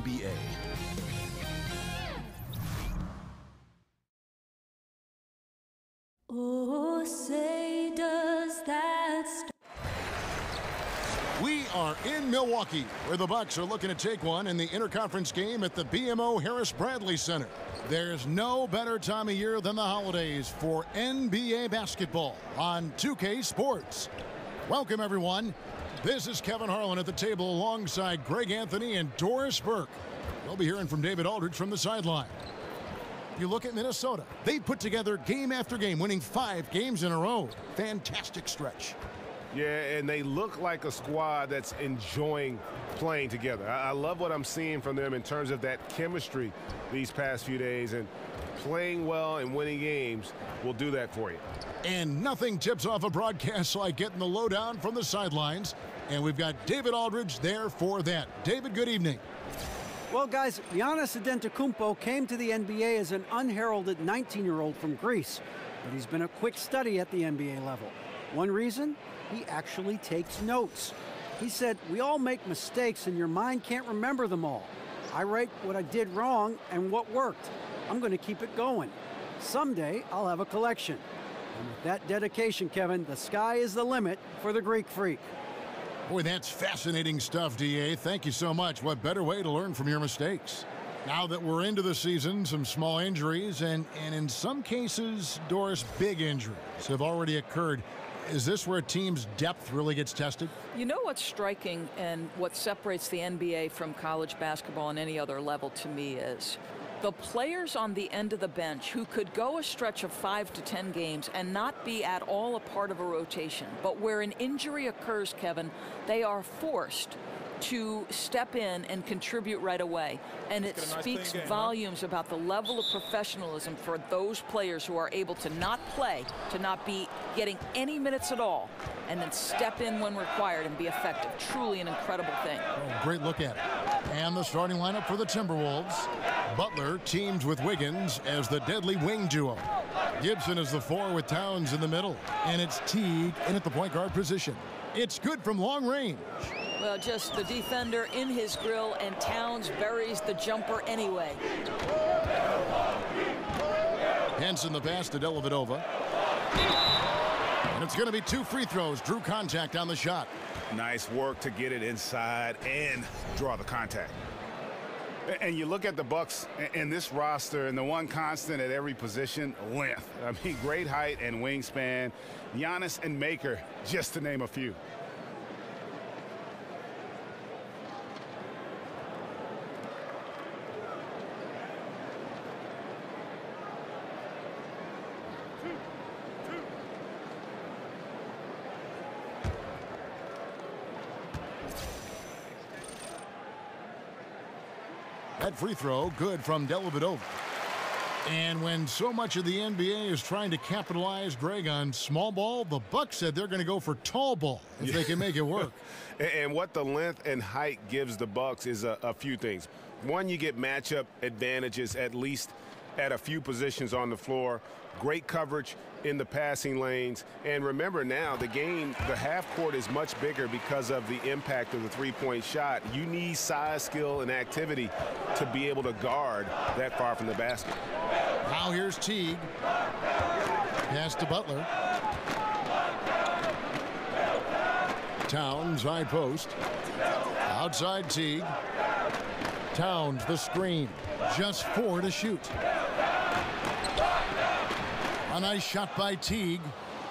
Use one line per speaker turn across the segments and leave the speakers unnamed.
NBA.
Oh, say does that
We are in Milwaukee, where the Bucks are looking to take one in the interconference game at the BMO Harris-Bradley Center. There's no better time of year than the holidays for NBA basketball on 2K Sports. Welcome, everyone. This is Kevin Harlan at the table alongside Greg Anthony and Doris Burke. We'll be hearing from David Aldridge from the sideline. You look at Minnesota. They put together game after game, winning 5 games in a row. Fantastic stretch.
Yeah, and they look like a squad that's enjoying playing together. I love what I'm seeing from them in terms of that chemistry these past few days, and playing well and winning games will do that for you.
And nothing tips off a broadcast like getting the lowdown from the sidelines. And we've got David Aldridge there for that. David, good evening.
Well, guys, Yanis Antetokounmpo came to the NBA as an unheralded 19-year-old from Greece, but he's been a quick study at the NBA level. One reason? He actually takes notes. He said, "We all make mistakes and your mind can't remember them all. I write what I did wrong and what worked. I'm going to keep it going. Someday I'll have a collection." And with that dedication, Kevin, the sky is the limit for the Greek freak.
Boy, that's fascinating stuff, D.A. Thank you so much. What better way to learn from your mistakes? Now that we're into the season, some small injuries and in some cases, Doris, big injuries have already occurred. Is this where a team's depth really gets tested?
You know what's striking and what separates the NBA from college basketball on any other level to me is the players on the end of the bench who could go a stretch of 5 to 10 games and not be at all a part of a rotation, but where an injury occurs, Kevin, they are forced to step in and contribute right away. And it speaks volumes about the level of professionalism for those players who are able to not play, to not be getting any minutes at all, and then step in when required and be effective. Truly an incredible thing.
Oh, great look at it. And the starting lineup for the Timberwolves. Butler teams with Wiggins as the deadly wing duo. Gibson is the 4 with Towns in the middle. And it's Teague in at the point guard position. It's good from long range.
Well, just the defender in his grill, and Towns buries the jumper anyway.
Henson the pass to Dellavedova. And it's going to be 2 free throws. Drew contact on the shot.
Nice work to get it inside and draw the contact.
And you look at the Bucks and this roster, and the one constant at every position, length. I mean, great height and wingspan. Yanis and Maker, just to name a few.
That free throw good from Dellavedova. And when so much of the NBA is trying to capitalize, Greg, on small ball, the Bucks said they're going to go for tall ball if they can make it work.
And what the length and height gives the Bucks is a few things. One, you get matchup advantages at least at a few positions on the floor. Great coverage in the passing lanes. And remember now, the half court is much bigger because of the impact of the three-point shot. You need size, skill, and activity to be able to guard that far from the basket.
Now here's Teague. Pass to Butler. Towns, high post. Outside Teague. Towns, the screen. Just 4 to shoot. A nice shot by Teague.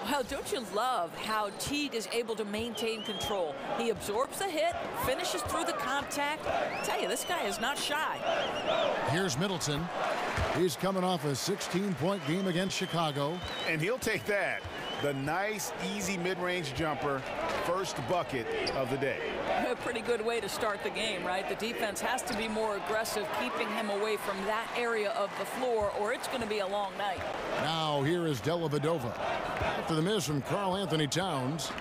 Well, don't you love how Teague is able to maintain control? He absorbs the hit, finishes through the contact. I tell you, this guy is not shy.
Here's Middleton. He's coming off a 16-point game against Chicago.
And he'll take that. The nice, easy mid-range jumper, first bucket of the day.
A pretty good way to start the game, right? The defense has to be more aggressive, keeping him away from that area of the floor, or it's going to be a long night.
Now here is Dellavedova. After the miss from Karl Anthony Towns,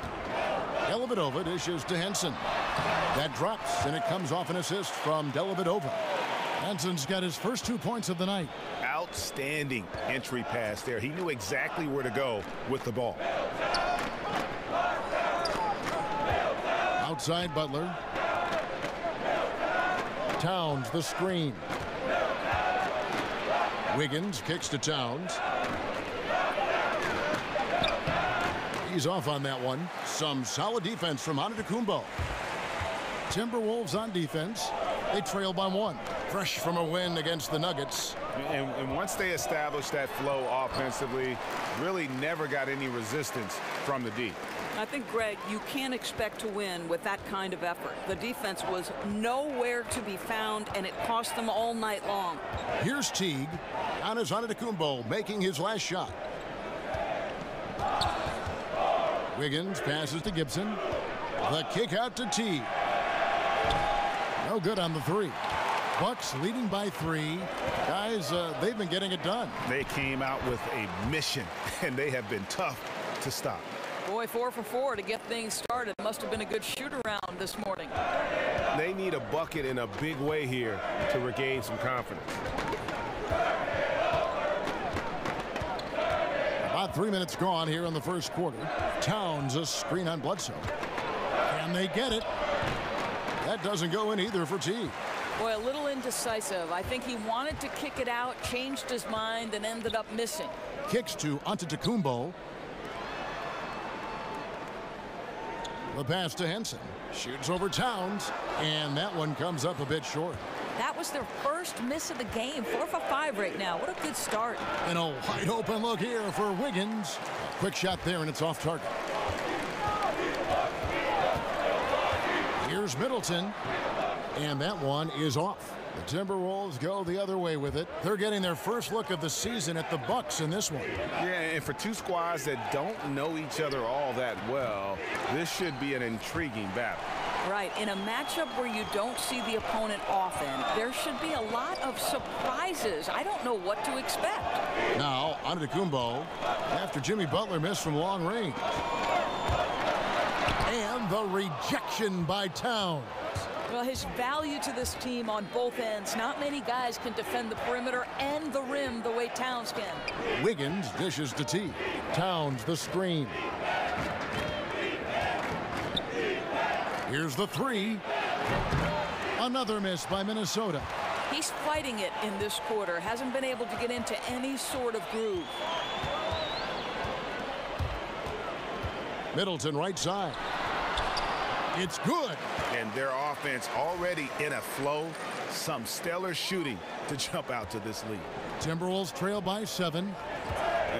Dellavedova dishes to Henson. That drops, and it comes off an assist from Dellavedova. Henson's got his first 2 points of the night.
Outstanding entry pass there. He knew exactly where to go with the ball.
Outside Butler. Towns the screen. Wiggins kicks to Towns. He's off on that one. Some solid defense from Antetokounmpo. Timberwolves on defense. They trail by 1. Fresh from a win against the Nuggets.
And once they established that flow offensively, really never got any resistance from the D.
I think, Greg, you can't expect to win with that kind of effort. The defense was nowhere to be found, and it cost them all night long.
Here's Teague. Giannis Antetokounmpo making his last shot. Wiggins passes to Gibson. The kick out to Teague. No good on the 3. Bucks leading by 3. Guys, they've been getting it done.
They came out with a mission, and they have been tough to stop.
Boy, 4 for 4 to get things started. Must have been a good shoot-around this morning.
They need a bucket in a big way here to regain some confidence.
About 3 minutes gone here in the first quarter. Towns a screen on Bledsoe. Can they get it? That doesn't go in either for Teague.
Boy, a little indecisive. I think he wanted to kick it out, changed his mind, and ended up missing.
Kicks to Antetokounmpo. The pass to Henson. Shoots over Towns, and that one comes up a bit short.
That was their first miss of the game. 4 for 5 right now. What a good start.
And a wide open look here for Wiggins. A quick shot there, and it's off target. Here's Middleton, and that one is off. The Timberwolves go the other way with it. They're getting their first look of the season at the Bucks in this one.
Yeah, and for two squads that don't know each other all that well, this should be an intriguing battle.
Right. In a matchup where you don't see the opponent often, there should be a lot of surprises. I don't know what to expect.
Now, Antetokounmpo, after Jimmy Butler missed from long range. And the rejection by Towns.
Well, his value to this team on both ends. Not many guys can defend the perimeter and the rim the way Towns can.
Wiggins dishes to T. Towns the screen. Here's the 3. Another miss by Minnesota.
He's fighting it in this quarter. Hasn't been able to get into any sort of groove.
Middleton right side. It's good.
And their offense already in a flow. Some stellar shooting to jump out to this lead.
Timberwolves trail by 7.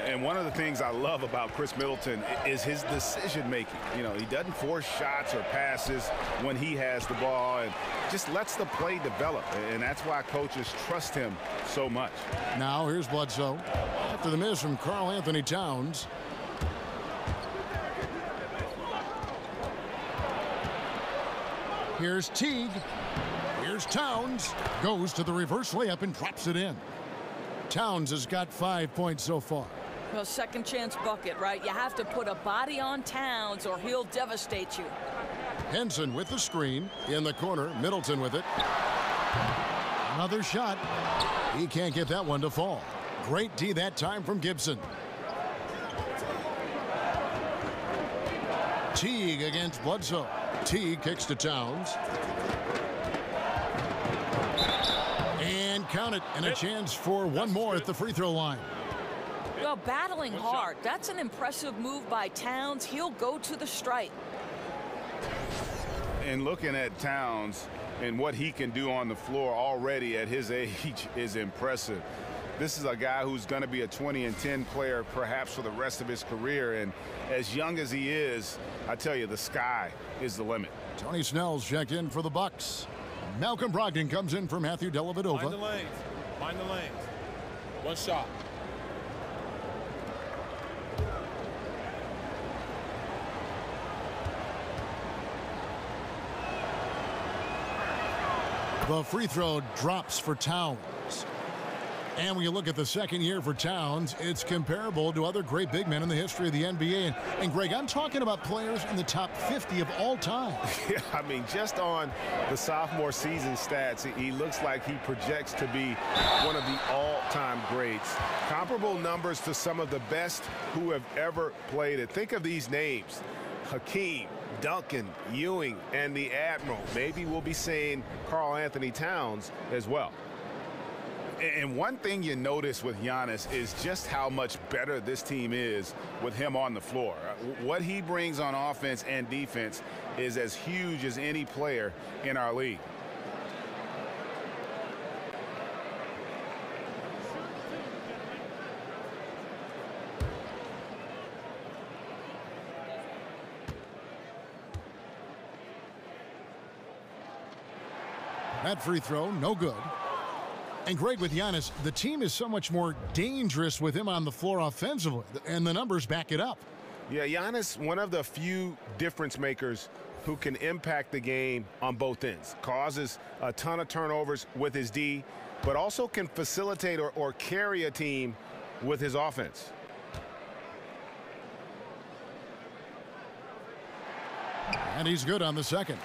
And one of the things I love about Chris Middleton is his decision making. You know, he doesn't force shots or passes when he has the ball and just lets the play develop. And that's why coaches trust him so much.
Now here's Bledsoe. After the miss from Karl Anthony Towns. Here's Teague. Here's Towns. Goes to the reverse layup and drops it in. Towns has got 5 points so far.
Well, second chance bucket, right? You have to put a body on Towns or he'll devastate you.
Henson with the screen. In the corner, Middleton with it. Another shot. He can't get that one to fall. Great D that time from Gibson. Teague against Bledsoe. Teague kicks to Towns. And count it, and a chance for one more at the free throw line.
Well, battling hard. That's an impressive move by Towns. He'll go to the stripe.
And looking at Towns and what he can do on the floor already at his age is impressive. This is a guy who's going to be a 20-10 player perhaps for the rest of his career. And as young as he is, I tell you, the sky is the limit.
Tony Snell's checked in for the Bucks. Malcolm Brogdon comes in for Matthew Dellavedova.
Find the lanes. Find the lanes. One shot.
The free throw drops for Towns. And when you look at the second year for Towns, it's comparable to other great big men in the history of the NBA. And Greg, I'm talking about players in the top 50 of all time.
Yeah, I mean, just on the sophomore season stats, he looks like he projects to be one of the all-time greats. Comparable numbers to some of the best who have ever played it. Think of these names: Hakeem, Duncan, Ewing, and the Admiral. Maybe we'll be saying Karl Anthony Towns as well.
And one thing you notice with Yanis is just how much better this team is with him on the floor. What he brings on offense and defense is as huge as any player in our league.
That free throw, no good. And Greg, with Yanis, the team is so much more dangerous with him on the floor offensively, and the numbers back it up.
Yeah, Yanis, one of the few difference makers who can impact the game on both ends. Causes a ton of turnovers with his D, but also can facilitate or carry a team with his offense.
And he's good on the second.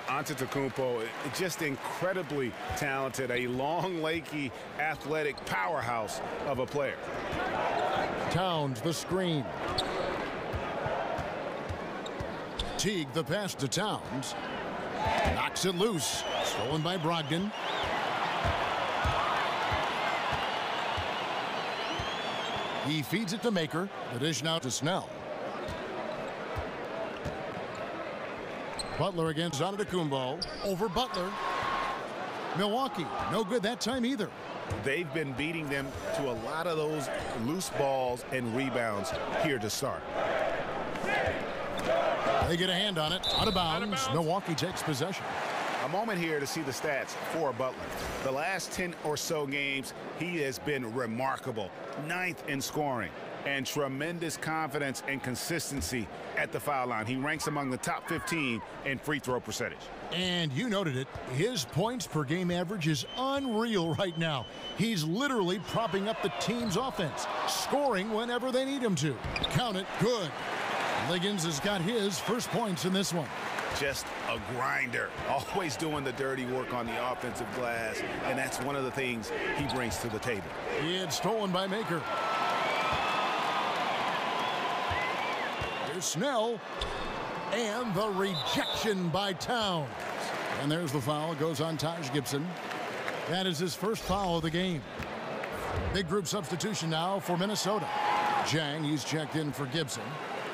Antetokounmpo, just incredibly talented, a long, lanky, athletic powerhouse of a player.
Towns the screen. Teague the pass to Towns. Knocks it loose. Stolen by Brogdon. He feeds it to Maker. The dish now to Snell. Butler against Antetokounmpo. Over Butler. Milwaukee, no good that time either.
They've been beating them to a lot of those loose balls and rebounds here to start.
They get a hand on it. Out of bounds. Milwaukee takes possession.
A moment here to see the stats for Butler. The last 10 or so games, he has been remarkable. 9th in scoring and tremendous confidence and consistency at the foul line. He ranks among the top 15 in free throw percentage.
And you noted it. His points per game average is unreal right now. He's literally propping up the team's offense, scoring whenever they need him to. Count it. Good. Wiggins has got his first points in this one.
Just a grinder, always doing the dirty work on the offensive glass, and that's one of the things he brings to the table.
It's stolen by Maker. Here's Snell, and the rejection by Towns. And there's the foul. It goes on Taj Gibson. That is his first foul of the game. Big group substitution now for Minnesota. Jang, he's checked in for Gibson.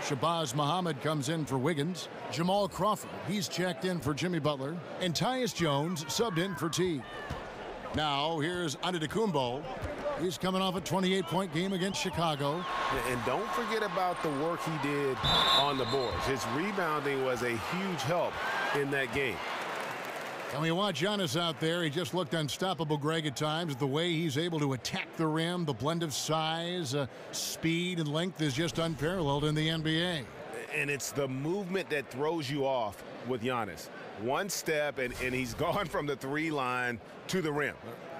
Shabazz Muhammad comes in for Wiggins. Jamal Crawford, he's checked in for Jimmy Butler. And Tyus Jones subbed in for T. Now here's Antetokounmpo. He's coming off a 28-point game against Chicago.
And don't forget about the work he did on the boards. His rebounding was a huge help in that game.
And we watch Yanis out there. He just looked unstoppable, Greg, at times. The way he's able to attack the rim, the blend of size, speed, and length is just unparalleled in the NBA.
And it's the movement that throws you off with Yanis. One step, and he's gone from the three line to the rim.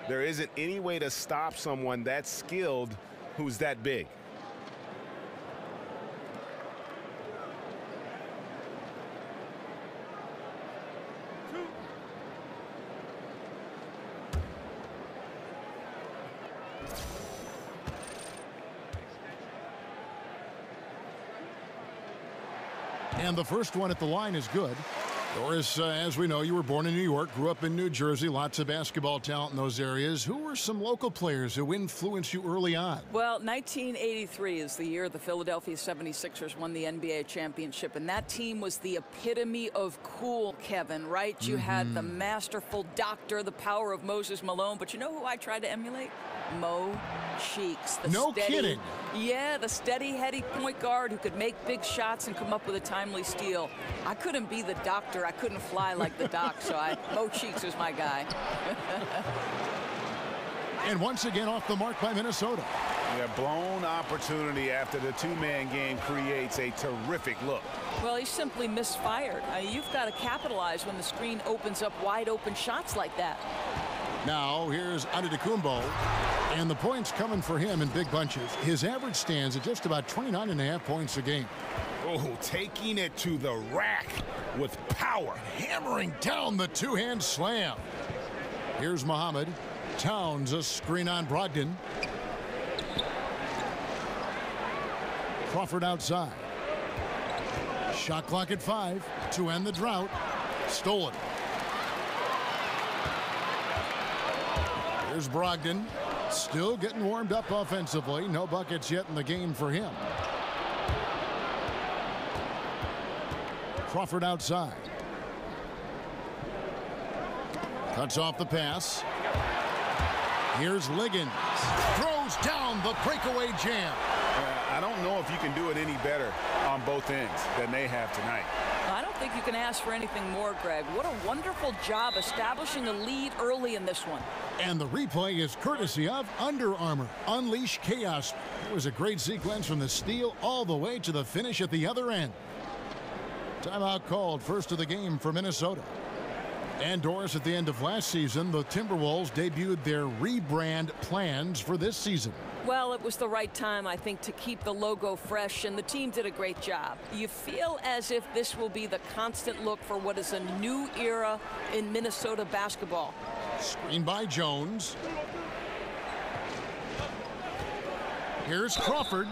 There isn't any way to stop someone that skilled who's that big.
And the first one at the line is good. Doris, as we know, you were born in New York, grew up in New Jersey, lots of basketball talent in those areas. Who were some local players who influenced you early on?
Well, 1983 is the year the Philadelphia 76ers won the NBA championship, and that team was the epitome of cool, Kevin, right? You had the masterful doctor, the power of Moses Malone, but you know who I tried to emulate? Mo Cheeks.
No kidding.
Yeah, the steady, heady point guard who could make big shots and come up with a timely steal. I couldn't be the doctor. I couldn't fly like the doc, so Mo Cheeks was my guy.
And once again off the mark by Minnesota.
Yeah, blown opportunity after the two-man game creates a terrific look.
Well, he simply misfired. You've got to capitalize when the screen opens up wide open shots like that.
Now here's Antetokounmpo, and the points coming for him in big bunches. His average stands at just about 29.5 points a game.
Oh, taking it to the rack with power.
Hammering down the two-hand slam. Here's Muhammad. Towns a screen on Brogdon. Crawford outside. Shot clock at 5 to end the drought. Stolen. Here's Brogdon. Still getting warmed up offensively. No buckets yet in the game for him. Crawford outside. Cuts off the pass. Here's Wiggins. Throws down the breakaway jam.
I don't know if you can do it any better on both ends than they have tonight.
I don't think you can ask for anything more, Greg. What a wonderful job establishing a lead early in this one.
And the replay is courtesy of Under Armour. Unleash chaos. It was a great sequence from the steal all the way to the finish at the other end. Timeout called, first of the game for Minnesota. And Doris, at the end of last season, the Timberwolves debuted their rebrand plans for this season.
Well, it was the right time, I think, to keep the logo fresh, and the team did a great job. You feel as if this will be the constant look for what is a new era in Minnesota basketball.
Screen by Jones. Here's Crawford.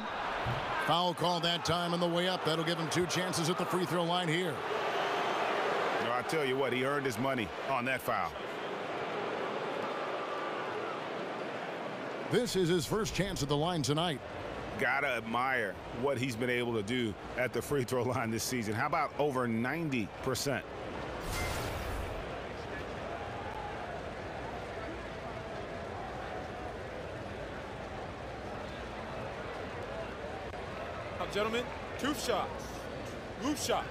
Foul call that time on the way up. That'll give him 2 chances at the free throw line here.
I tell you what, he earned his money on that foul.
This is his first chance at the line tonight.
Gotta admire what he's been able to do at the free throw line this season. How about over 90%?
Now, gentlemen, 2 shots. Roof shots.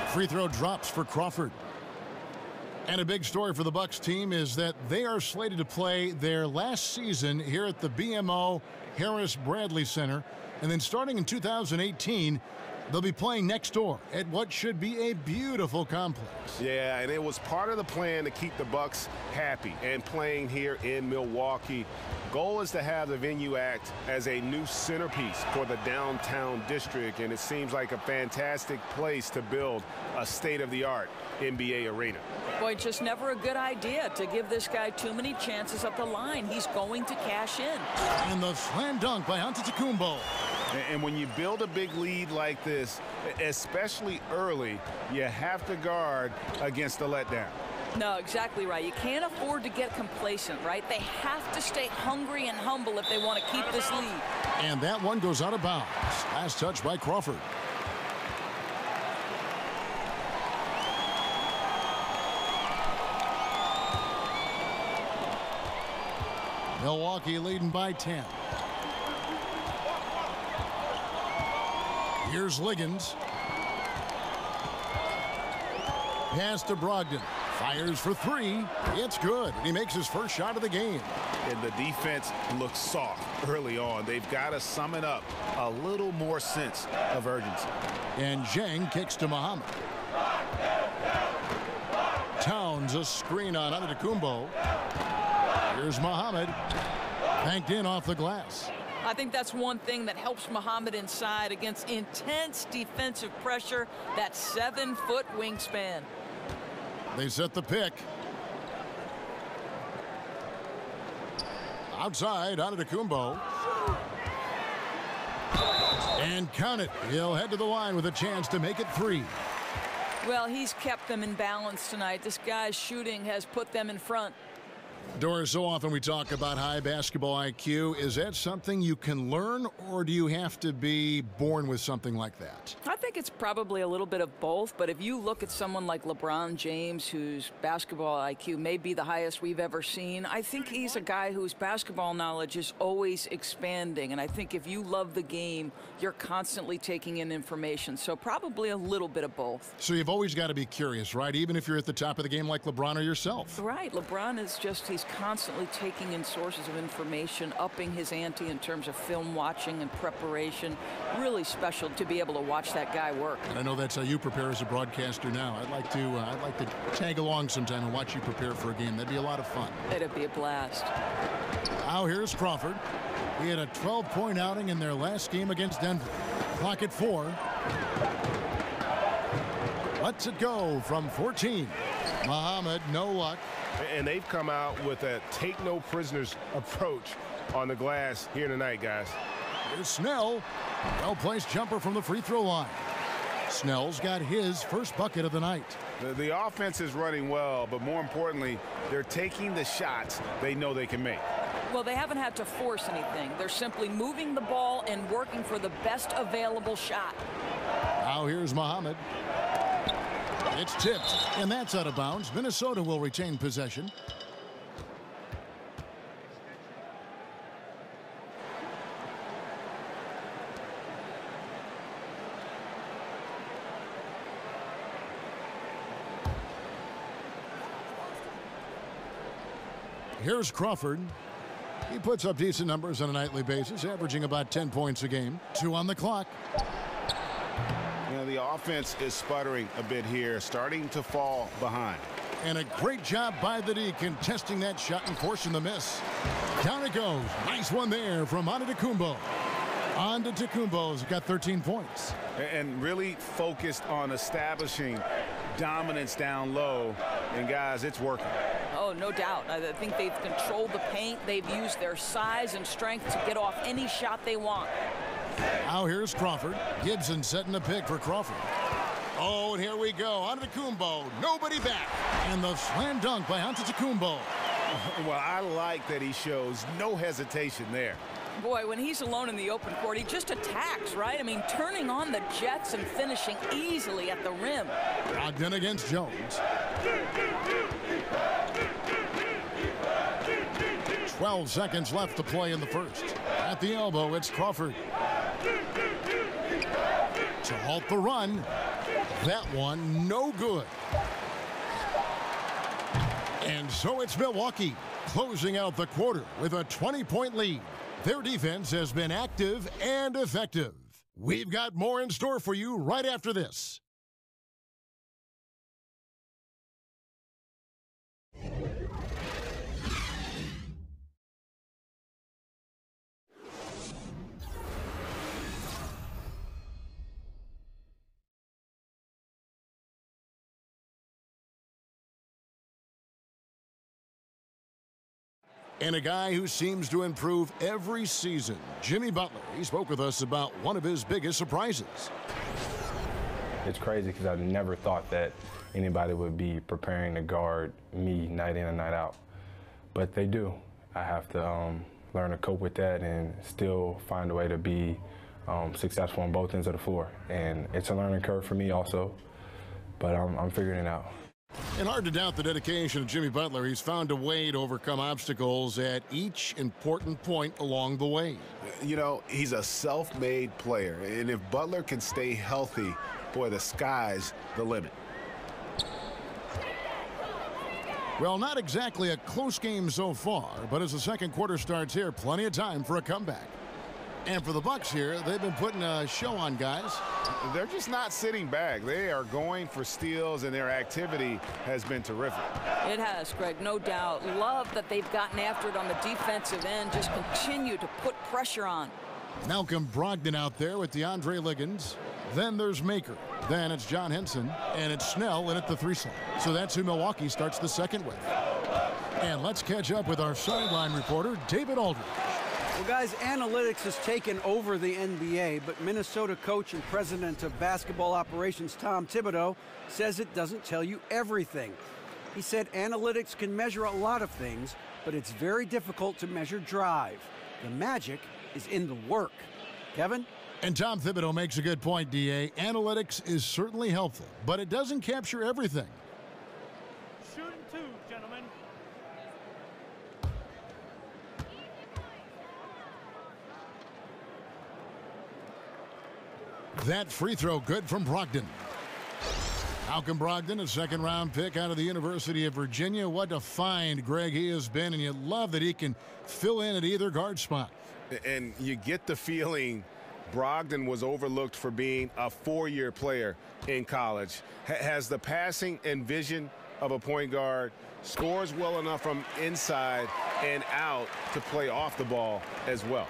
Free throw drops for Crawford. And a big story for the Bucks team is that they are slated to play their last season here at the BMO Harris Bradley Center. And then starting in 2018, they'll be playing next door at what should be a beautiful complex.
Yeah, and it was part of the plan to keep the Bucks happy and playing here in Milwaukee. Goal is to have the venue act as a new centerpiece for the downtown district, and it seems like a fantastic place to build a state-of-the-art NBA arena.
Boy, just never a good idea to give this guy too many chances at the line. He's going to cash in.
And the slam dunk by Antetokounmpo.
And when you build a big lead like this, especially early, you have to guard against the letdown.
No, exactly right. You can't afford to get complacent, right? They have to stay hungry and humble if they want to keep this lead.
And that one goes out of bounds. Last touch by Crawford. Milwaukee leading by 10. Here's Wiggins. Pass to Brogdon. Fires for 3. It's good. He makes his first shot of the game.
And the defense looks soft early on. They've got to sum it up. A little more sense of urgency.
And Jang kicks to Muhammad. Towns a screen on Antetokounmpo. Here's Muhammad. Banked in off the glass.
I think that's one thing that helps Muhammad inside against intense defensive pressure, that 7-foot wingspan.
They set the pick. Outside, Antetokounmpo. And count it. He'll head to the line with a chance to make it 3.
Well, he's kept them in balance tonight. This guy's shooting has put them in front.
Doris, so often we talk about high basketball IQ. Is that something you can learn, or do you have to be born with something like that?
I think it's probably a little bit of both, but if you look at someone like LeBron James, whose basketball IQ may be the highest we've ever seen, I think he's a guy whose basketball knowledge is always expanding. And I think if you love the game, you're constantly taking in information. So probably a little bit of both.
So you've always got to be curious, right? Even if you're at the top of the game like LeBron or yourself.
Right. LeBron is just, he's constantly taking in sources of information, upping his ante in terms of film watching and preparation. Really special to be able to watch that guy work.
And I know that's how you prepare as a broadcaster now. I'd like to tag along sometime and watch you prepare for a game. That'd be a lot of fun.
It'd be a blast.
Now here's Crawford. He had a 12-point outing in their last game against Denver. Clock at 4. Lets it go from 14. Muhammad, no luck.
And they've come out with a take-no-prisoners approach on the glass here tonight, guys.
Here's Snell. Well-placed jumper from the free throw line. Snell's got his first bucket of the night.
The offense is running well, but more importantly, they're taking the shots they know they can make.
Well, they haven't had to force anything. They're simply moving the ball and working for the best available shot.
Now here's Muhammad. It's tipped, and that's out of bounds. Minnesota will retain possession. Here's Crawford. He puts up decent numbers on a nightly basis, averaging about 10 points a game. 2 on the clock.
You know, the offense is sputtering a bit here, starting to fall behind.
And a great job by the D contesting that shot and forcing the miss. Down it goes. Nice one there from Antetokounmpo. Antetokounmpo's got 13 points.
And really focused on establishing dominance down low. And, guys, it's working.
Oh, no doubt. I think they've controlled the paint. They've used their size and strength to get off any shot they want.
Now here's Crawford. Gibson setting a pick for Crawford. Oh, and here we go. Antetokounmpo, nobody back. And the slam dunk by Antetokounmpo.
Well, I like that he shows no hesitation there.
Boy, when he's alone in the open court, he just attacks, right? I mean, turning on the jets and finishing easily at the rim.
Brogdon against Jones. 12 seconds left to play in the first. At the elbow, it's Crawford. To halt the run. That one, no good. And so it's Milwaukee closing out the quarter with a 20-point lead. Their defense has been active and effective. We've got more in store for you right after this. And a guy who seems to improve every season, Jimmy Butler. He spoke with us about one of his biggest surprises.
It's crazy because I never thought that anybody would be preparing to guard me night in and night out. But they do. I have to learn to cope with that and still find a way to be successful on both ends of the floor. And it's a learning curve for me also, but I'm figuring it out.
And hard to doubt the dedication of Jimmy Butler. He's found a way to overcome obstacles at each important point along the way.
You know, he's a self-made player, and if Butler can stay healthy, boy, the sky's the limit.
Well, not exactly a close game so far, but as the second quarter starts here, plenty of time for a comeback. And for the Bucks here, they've been putting a show on, guys.
They're just not sitting back. They are going for steals, and their activity has been terrific.
It has, Greg, no doubt. Love that they've gotten after it on the defensive end. Just continue to put pressure on.
Malcolm Brogdon out there with DeAndre Wiggins. Then there's Maker. Then it's John Henson. And it's Snell in at the 3 slot. So that's who Milwaukee starts the second with. And let's catch up with our sideline reporter, David Aldridge.
Well, guys, analytics has taken over the NBA, but Minnesota coach and president of basketball operations Tom Thibodeau says it doesn't tell you everything. He said analytics can measure a lot of things, but it's very difficult to measure drive. The magic is in the work. Kevin?
And Tom Thibodeau makes a good point, D.A. Analytics is certainly helpful, but it doesn't capture everything.
Shooting 2, gentlemen.
That free throw good from Brogdon. Malcolm Brogdon, a second-round pick out of the University of Virginia. What a find, Greg, he has been, and you love that he can fill in at either guard spot.
And you get the feeling Brogdon was overlooked for being a 4-year player in college. Has the passing and vision of a point guard, Scores well enough from inside and out to play off the ball as well.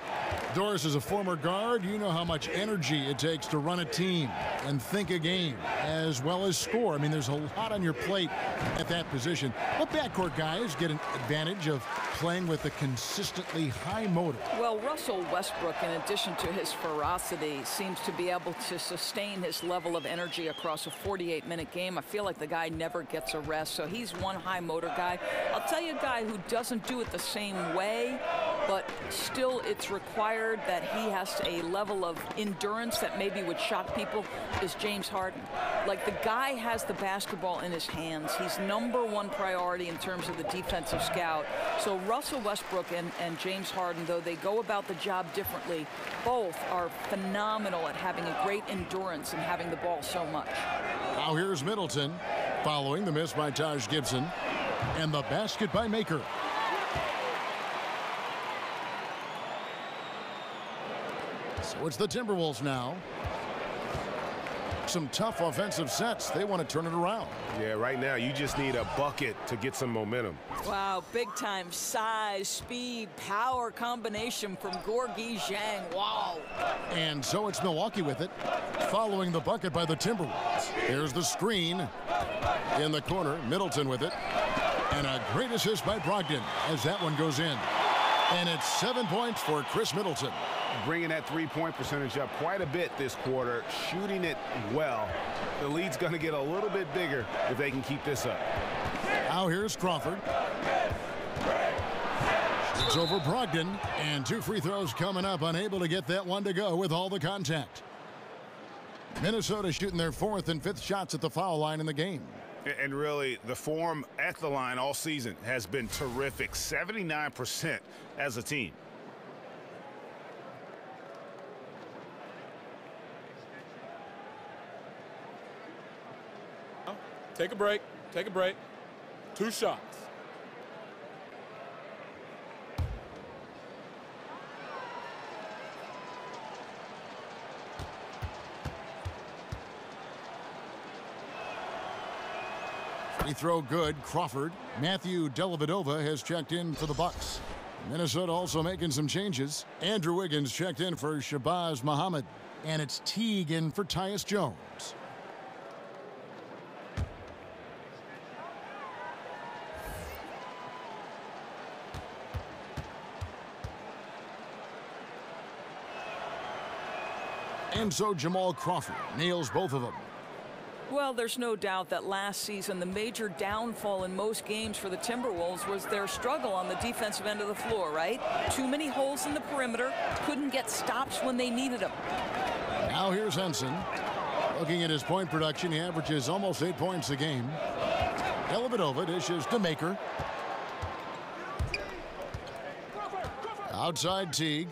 Doris, as a former guard, you know how much energy it takes to run a team and think a game as well as score. I mean, there's a lot on your plate at that position. What backcourt guys get an advantage of playing with a consistently high motor?
Well, Russell Westbrook, in addition to his ferocity, seems to be able to sustain his level of energy across a 48-minute game. I feel like the guy never gets a rest, so he's one high motor guy. I'll tell you a guy who doesn't do it the same way, but still it's required that he has a level of endurance that maybe would shock people, is James Harden. Like, the guy has the basketball in his hands. He's #1 priority in terms of the defensive scout. So Russell Westbrook and James Harden, though they go about the job differently, both are phenomenal at having a great endurance and having the ball so much.
Now here's Middleton, following the miss by Taj Gibson, and the basket by Maker. So it's the Timberwolves now. Some tough offensive sets. They want to turn it around.
Yeah, right now you just need a bucket to get some momentum.
Wow, big time size, speed, power combination from Gorgie Jang. Wow.
And so it's Milwaukee with it, following the bucket by the Timberwolves. There's the screen in the corner. Middleton with it. And a great assist by Brogdon as that one goes in. And it's 7 points for Chris Middleton.
Bringing that three-point percentage up quite a bit this quarter, shooting it well. The lead's going to get a little bit bigger if they can keep this up.
Now here's Crawford. It's over Brogdon, and 2 free throws coming up, unable to get that one to go with all the contact. Minnesota shooting their 4th and 5th shots at the foul line in the game.
And really, the form at the line all season has been terrific. 79% as a team.
Take a break. Take a break. 2 shots.
Free throw good. Crawford. Matthew Dellavedova has checked in for the Bucks. Minnesota also making some changes. Andrew Wiggins checked in for Shabazz Muhammad. And it's Teague in for Tyus Jones. And so Jamal Crawford nails both of them.
Well, there's no doubt that last season the major downfall in most games for the Timberwolves was their struggle on the defensive end of the floor, right? Too many holes in the perimeter, couldn't get stops when they needed them.
Now here's Henson. Looking at his point production, he averages almost 8 points a game. Dellavedova dishes to Maker. Outside Teague.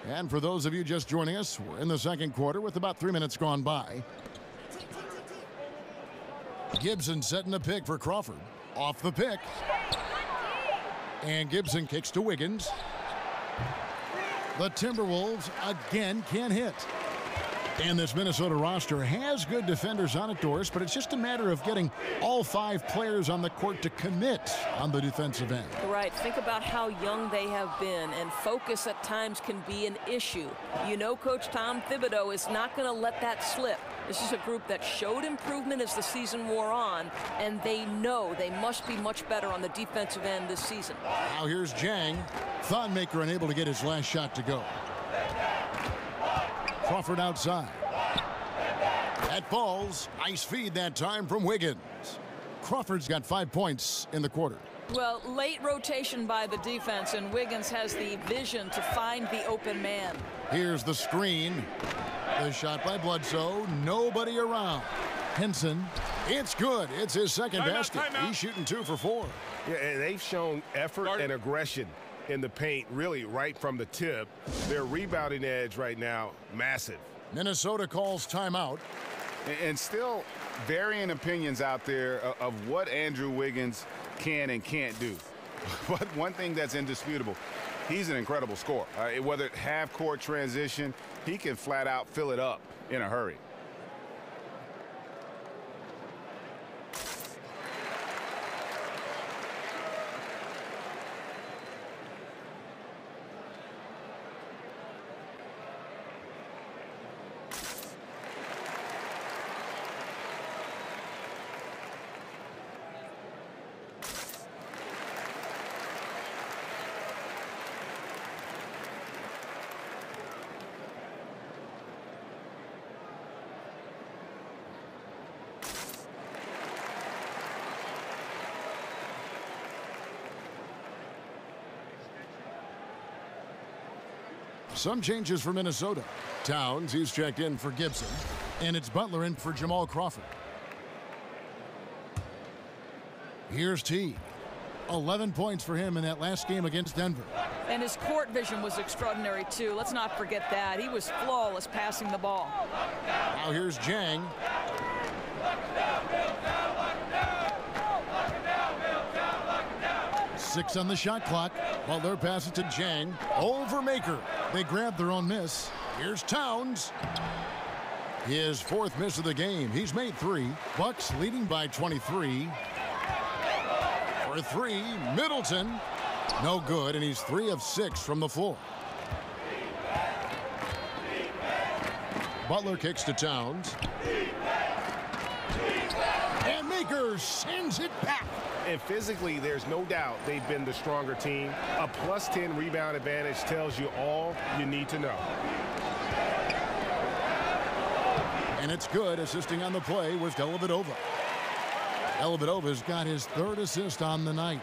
And for those of you just joining us, we're in the second quarter with about 3 minutes gone by. Gibson setting a pick for Crawford. Off the pick. And Gibson kicks to Wiggins. The Timberwolves again can't hit. And this Minnesota roster has good defenders on it, Doris, but it's just a matter of getting all 5 players on the court to commit on the defensive end.
Right. Think about how young they have been, and focus at times can be an issue. You know, Coach Tom Thibodeau is not going to let that slip. This is a group that showed improvement as the season wore on, and they know they must be much better on the defensive end this season.
Now here's Jang. Thonmaker unable to get his last shot to go. Crawford outside. That falls. Nice feed that time from Wiggins. Crawford's got 5 points in the quarter.
Well, late rotation by the defense, and Wiggins has the vision to find the open man.
Here's the screen. The shot by Bledsoe. Nobody around. Henson. It's good. It's his second basket. He's shooting 2 for 4.
Yeah, and they've shown effort and aggression in the paint, really right from the tip. Their rebounding edge right now, massive.
Minnesota calls timeout.
And still varying opinions out there of what Andrew Wiggins can and can't do. But one thing that's indisputable, he's an incredible scorer. Whether it half-court transition, he can flat out fill it up in a hurry.
Some changes for Minnesota. Towns, he's checked in for Gibson. And it's Butler in for Jamal Crawford. Here's T. 11 points for him in that last game against Denver.
And his court vision was extraordinary, too. Let's not forget that. He was flawless passing the ball.
Now here's Jang. Six on the shot clock. Butler passes to Jang. Over Maker. They grab their own miss. Here's Towns. His fourth miss of the game. He's made 3. Bucks leading by 23. For 3, Middleton. No good, and he's 3 of 6 from the floor. Butler kicks to Towns. And Maker sends it back.
And physically, there's no doubt they've been the stronger team. A +10 rebound advantage tells you all you need to know.
And it's good. Assisting on the play was Dellavedova. Dellavedova's got his 3rd assist on the night.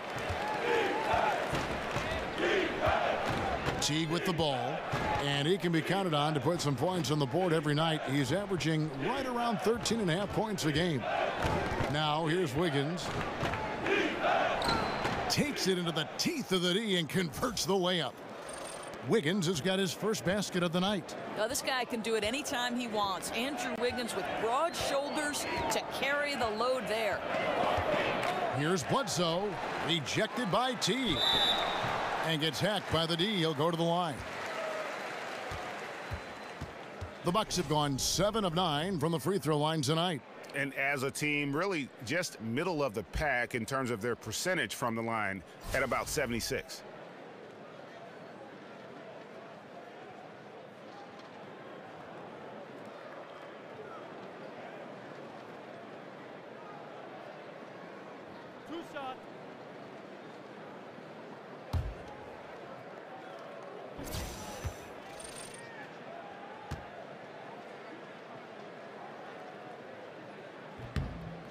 Teague with the ball, and he can be counted on to put some points on the board every night. He's averaging right around 13.5 points a game. Now here's Wiggins. Takes it into the teeth of the D and converts the layup. Wiggins has got his first basket of the night.
Now, this guy can do it anytime he wants. Andrew Wiggins with broad shoulders to carry the load there.
Here's Bledsoe, ejected by T. And gets hacked by the D. He'll go to the line. The Bucks have gone 7 of 9 from the free throw line tonight.
And as a team, really just middle of the pack in terms of their percentage from the line at about 76.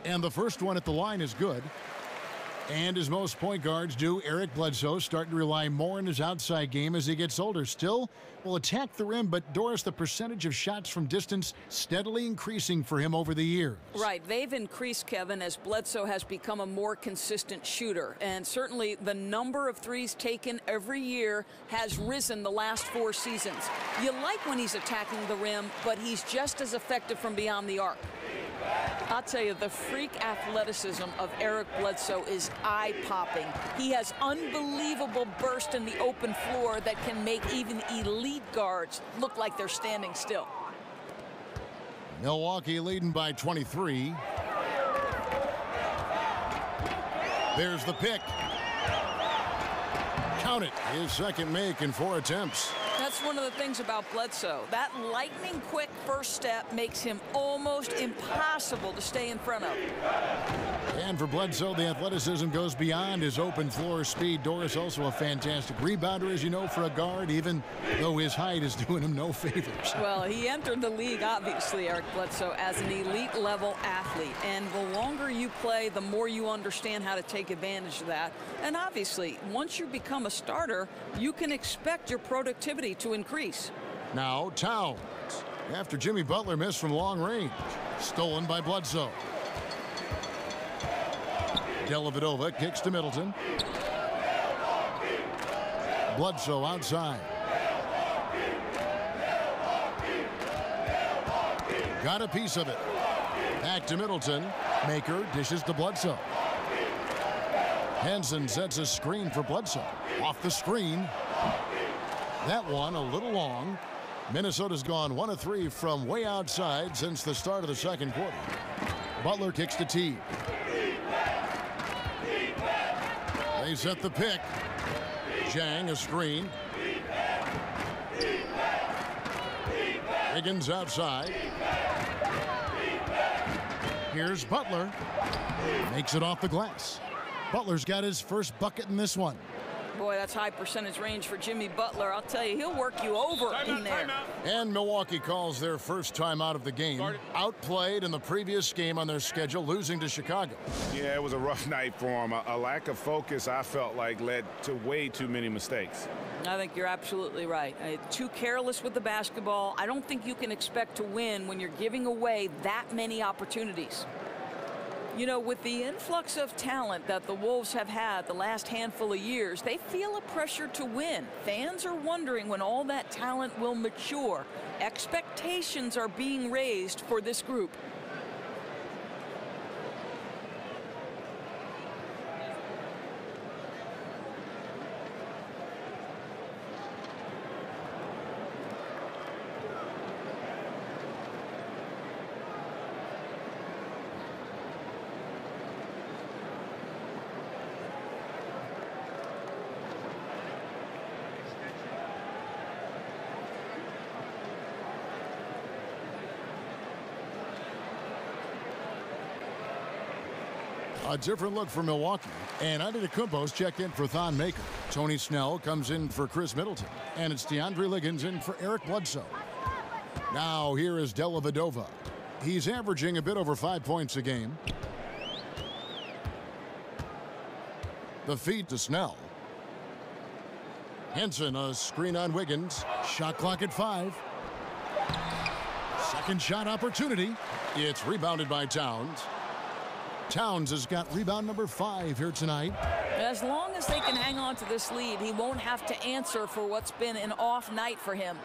And the first one at the line is good. And as most point guards do, Eric Bledsoe starting to rely more on his outside game as he gets older. Still will attack the rim, but Doris, the percentage of shots from distance steadily increasing for him over the years.
Right. They've increased, Kevin, as Bledsoe has become a more consistent shooter. And certainly the number of threes taken every year has risen the last 4 seasons. You like when he's attacking the rim, but he's just as effective from beyond the arc. I'll tell you, the freak athleticism of Eric Bledsoe is eye-popping. He has unbelievable burst in the open floor that can make even elite guards look like they're standing still.
Milwaukee leading by 23. There's the pick. Count it. His second make in 4 attempts.
That's one of the things about Bledsoe. That lightning-quick first step makes him almost impossible to stay in front of.
And for Bledsoe, the athleticism goes beyond his open floor speed. Doris also a fantastic rebounder, as you know, for a guard, even though his height is doing him no favors.
Well, he entered the league, obviously, Eric Bledsoe, as an elite-level athlete. And the longer you play, the more you understand how to take advantage of that. And obviously, once you become a starter, you can expect your productivity to increase.
Now Towns, after Jimmy Butler missed from long range, stolen by Bledsoe. Dellavedova kicks to Middleton. Bledsoe outside. Got a piece of it. Back to Middleton. Maker dishes to Bledsoe. Henson sets a screen for Bledsoe. Off the screen. That one a little long. Minnesota's gone 1 of 3 from way outside since the start of the second quarter. Butler kicks to T. They set the pick. Jang a screen. Wiggins outside. Here's Butler. Makes it off the glass. Butler's got his first bucket in this one.
Boy, that's high percentage range for Jimmy Butler. I'll tell you, he'll work you over in there.
And Milwaukee calls their first timeout of the game. Outplayed in the previous game on their schedule, losing to Chicago.
Yeah, it was a rough night for him. A lack of focus, I felt like, led to way too many mistakes.
I think you're absolutely right. Too careless with the basketball. I don't think you can expect to win when you're giving away that many opportunities. You know, with the influx of talent that the Wolves have had the last handful of years, they feel a pressure to win. Fans are wondering when all that talent will mature. Expectations are being raised for this group.
A different look for Milwaukee. And Antetokounmpo's checked in for Thon Maker. Tony Snell comes in for Chris Middleton. And it's DeAndre Liggins in for Eric Bledsoe. Now here is Dellavedova. He's averaging a bit over 5 points a game. The feed to Snell. Henson, a screen on Wiggins. Shot clock at 5. Second shot opportunity. It's rebounded by Towns. Towns has got rebound number 5 here tonight.
As long as they can hang on to this lead, he won't have to answer for what's been an off night for him.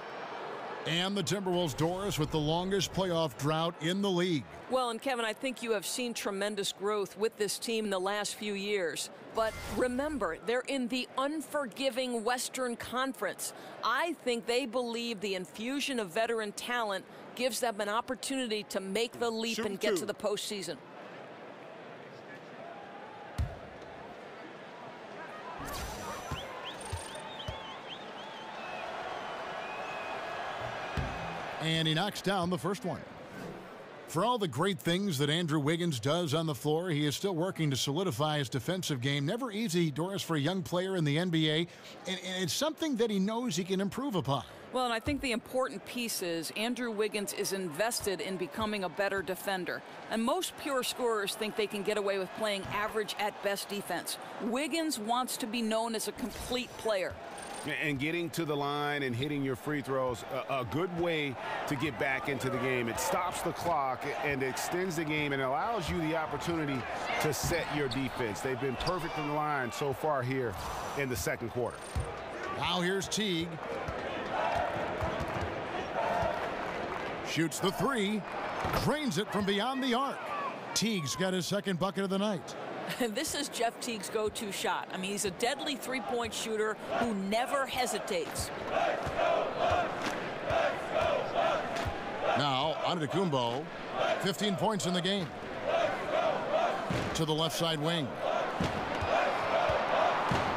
And the Timberwolves, Doris, with the longest playoff drought in the league.
Well, and Kevin, I think you have seen tremendous growth with this team in the last few years. But remember, they're in the unforgiving Western Conference. I think they believe the infusion of veteran talent gives them an opportunity to make the leap and get to the postseason.
And he knocks down the first one. For all the great things that Andrew Wiggins does on the floor, he is still working to solidify his defensive game. Never easy, Doris, for a young player in the NBA, and it's something that he knows he can improve upon.
Well, and I think the important piece is Andrew Wiggins is invested in becoming a better defender. And most pure scorers think they can get away with playing average at best defense. Wiggins wants to be known as a complete player.
And getting to the line and hitting your free throws, a good way to get back into the game. It stops the clock and extends the game and allows you the opportunity to set your defense. They've been perfect in the line so far here in the second quarter.
Now here's Teague. Shoots the 3. Drains it from beyond the arc. Teague's got his second bucket of the night.
This is Jeff Teague's go-to shot. I mean, he's a deadly three-point shooter who never hesitates.
Now, Antetokounmpo, 15 points in the game. To the left side wing.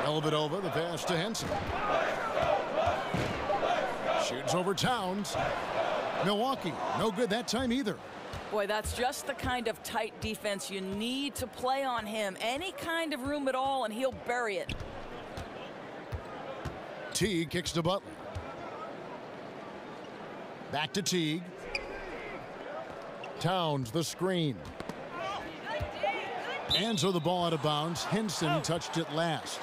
Dellavedova, the pass to Henson. Shoots over Towns. Milwaukee, no good that time either.
Boy, that's just the kind of tight defense you need to play on him. Any kind of room at all, and he'll bury it.
Teague kicks to Butler. Back to Teague. Towns, the screen. And so the ball out of bounds. Henson touched it last.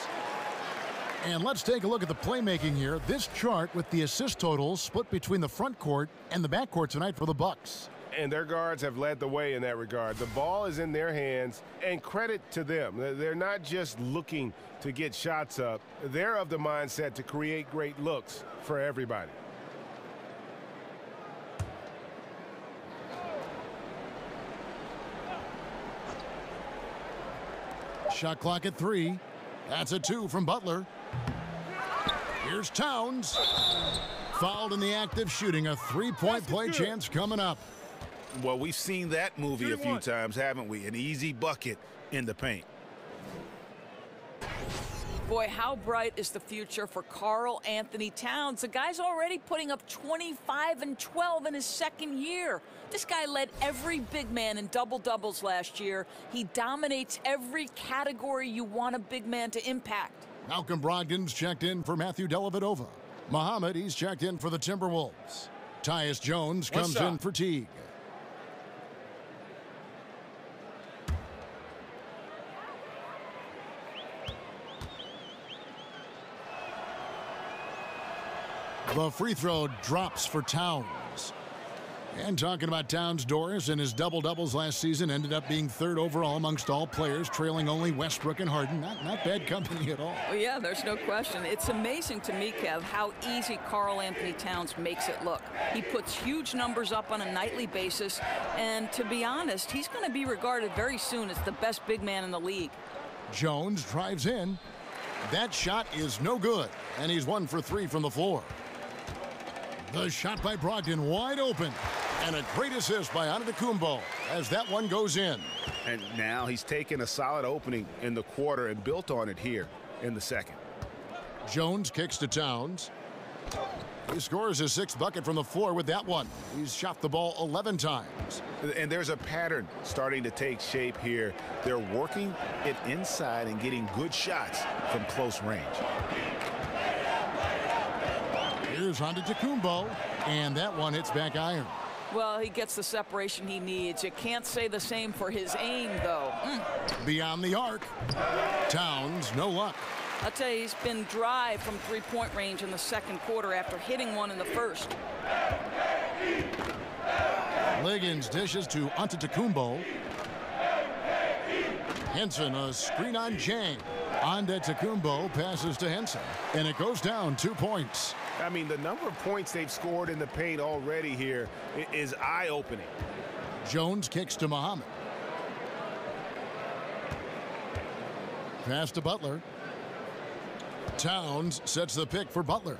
And let's take a look at the playmaking here. This chart with the assist totals split between the front court and the back court tonight for the Bucks.
And their guards have led the way in that regard. The ball is in their hands, and credit to them. They're not just looking to get shots up. They're of the mindset to create great looks for everybody.
Shot clock at 3. That's a 2 from Butler. Here's Towns. Fouled in the act of shooting. A three-point play chance coming up.
Well, we've seen that movie a few times, haven't we? An easy bucket in the paint.
Boy, how bright is the future for Karl Anthony Towns? The guy's already putting up 25 and 12 in his second year. This guy led every big man in double-doubles last year. He dominates every category you want a big man to impact.
Malcolm Brogdon's checked in for Matthew Dellavedova. Muhammad, he's checked in for the Timberwolves. Tyus Jones comes in for Teague. The free throw drops for Towns. And talking about Towns, Doris, in his double-doubles last season, ended up being third overall amongst all players, trailing only Westbrook and Harden. Not bad company at all.
Well, yeah, there's no question. It's amazing to me, Kev, how easy Karl Anthony Towns makes it look. He puts huge numbers up on a nightly basis, and to be honest, he's going to be regarded very soon as the best big man in the league.
Jones drives in. That shot is no good, and he's 1 for 3 from the floor. The shot by Brogdon wide open. And a great assist by Antetokounmpo as that one goes in.
And now he's taken a solid opening in the quarter and built on it here in the second.
Jones kicks to Towns. He scores his 6th bucket from the floor with that one. He's shot the ball 11 times.
And there's a pattern starting to take shape here. They're working it inside and getting good shots from close range.
Here's Antetokounmpo, and that one hits back iron.
Well, he gets the separation he needs. You can't say the same for his aim, though.
Beyond the arc. Towns, no luck.
I'll tell you, he's been dry from three-point range in the second quarter after hitting one in the first.
Wiggins dishes to Antetokounmpo. Henson, a screen on Jang. Antetokounmpo passes to Henson, and it goes down 2 points.
I mean, the number of points they've scored in the paint already here is eye-opening.
Jones kicks to Muhammad. Pass to Butler. Towns sets the pick for Butler.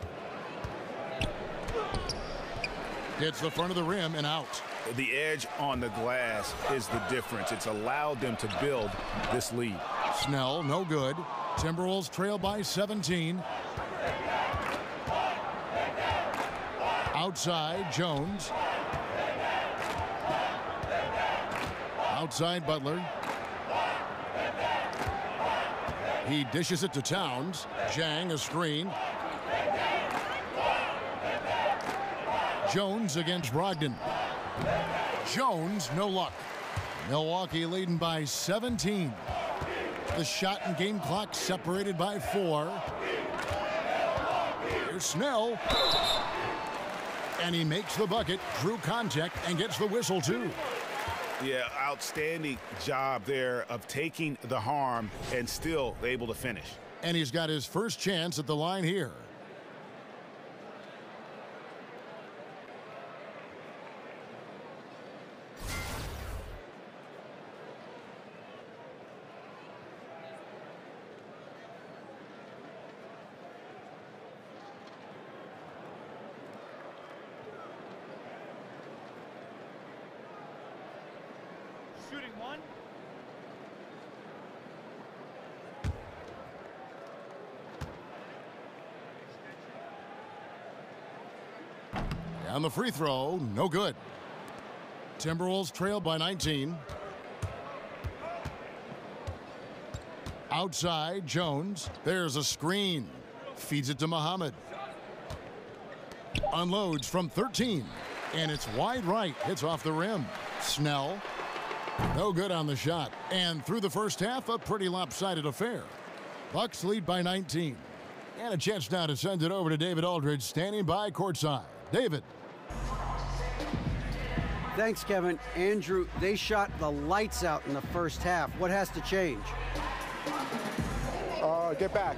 Hits the front of the rim and out.
The edge on the glass is the difference. It's allowed them to build this lead.
Snell, no good. Timberwolves trail by 17. Outside, Jones. Outside, Butler. He dishes it to Towns. Jang, a screen. Jones against Brogdon. Jones, no luck. Milwaukee leading by 17. The shot and game clock separated by 4. Here's Snell. And he makes the bucket, drew contact, and gets the whistle, too.
Yeah, outstanding job there of taking the harm and still able to finish.
And he's got his first chance at the line here.
Shooting one.
On the free throw, no good. Timberwolves trail by 19. Outside, Jones. There's a screen. Feeds it to Muhammad. Unloads from 13. And it's wide right. Hits off the rim. Snell. No good on the shot. And through the first half, a pretty lopsided affair. Bucks lead by 19. And a chance now to send it over to David Aldridge, standing by courtside. David.
Thanks, Kevin. Andrew, they shot the lights out in the first half. What has to change?
Get back.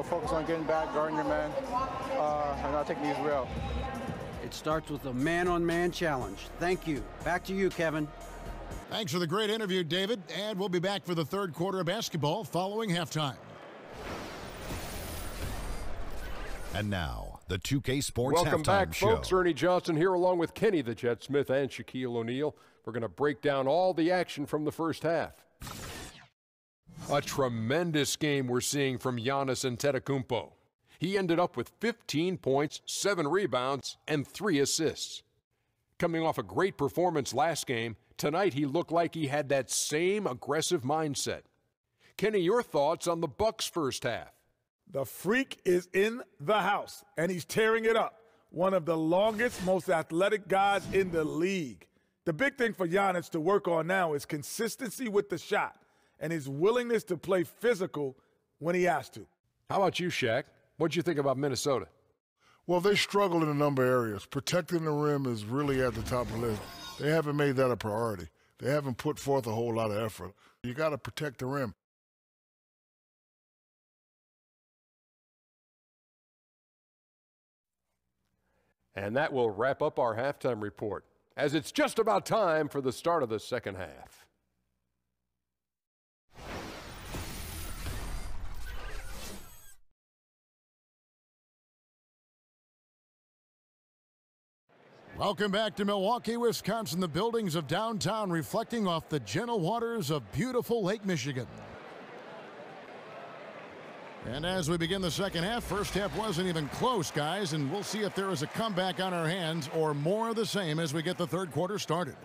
Focus on getting back, guarding your man, and not taking these real.
It starts with a man-on-man challenge. Thank you. Back to you, Kevin.
Thanks for the great interview, David. And we'll be back for the third quarter of basketball following halftime.
And now, the 2K Sports
Welcome
Halftime
back,
Show.
folks. Ernie Johnson here along with Kenny the Jet Smith and Shaquille O'Neal. We're going to break down all the action from the first half. A tremendous game we're seeing from Yanis Antetokounmpo. He ended up with 15 points, 7 rebounds, and 3 assists. Coming off a great performance last game, tonight he looked like he had that same aggressive mindset. Kenny, your thoughts on the Bucks' first half?
The freak is in the house, and he's tearing it up. One of the longest, most athletic guys in the league. The big thing for Giannis to work on now is consistency with the shot and his willingness to play physical when he has to.
How about you, Shaq? What'd you think about Minnesota?
Well, they struggle in a number of areas. Protecting the rim is really at the top of the list. They haven't made that a priority. They haven't put forth a whole lot of effort. You got to protect the rim.
And that will wrap up our halftime report, as it's just about time for the start of the second half.
Welcome back to Milwaukee, Wisconsin, the buildings of downtown reflecting off the gentle waters of beautiful Lake Michigan. And as we begin the second half, first half wasn't even close, guys, and we'll see if there is a comeback on our hands or more of the same as we get the third quarter started.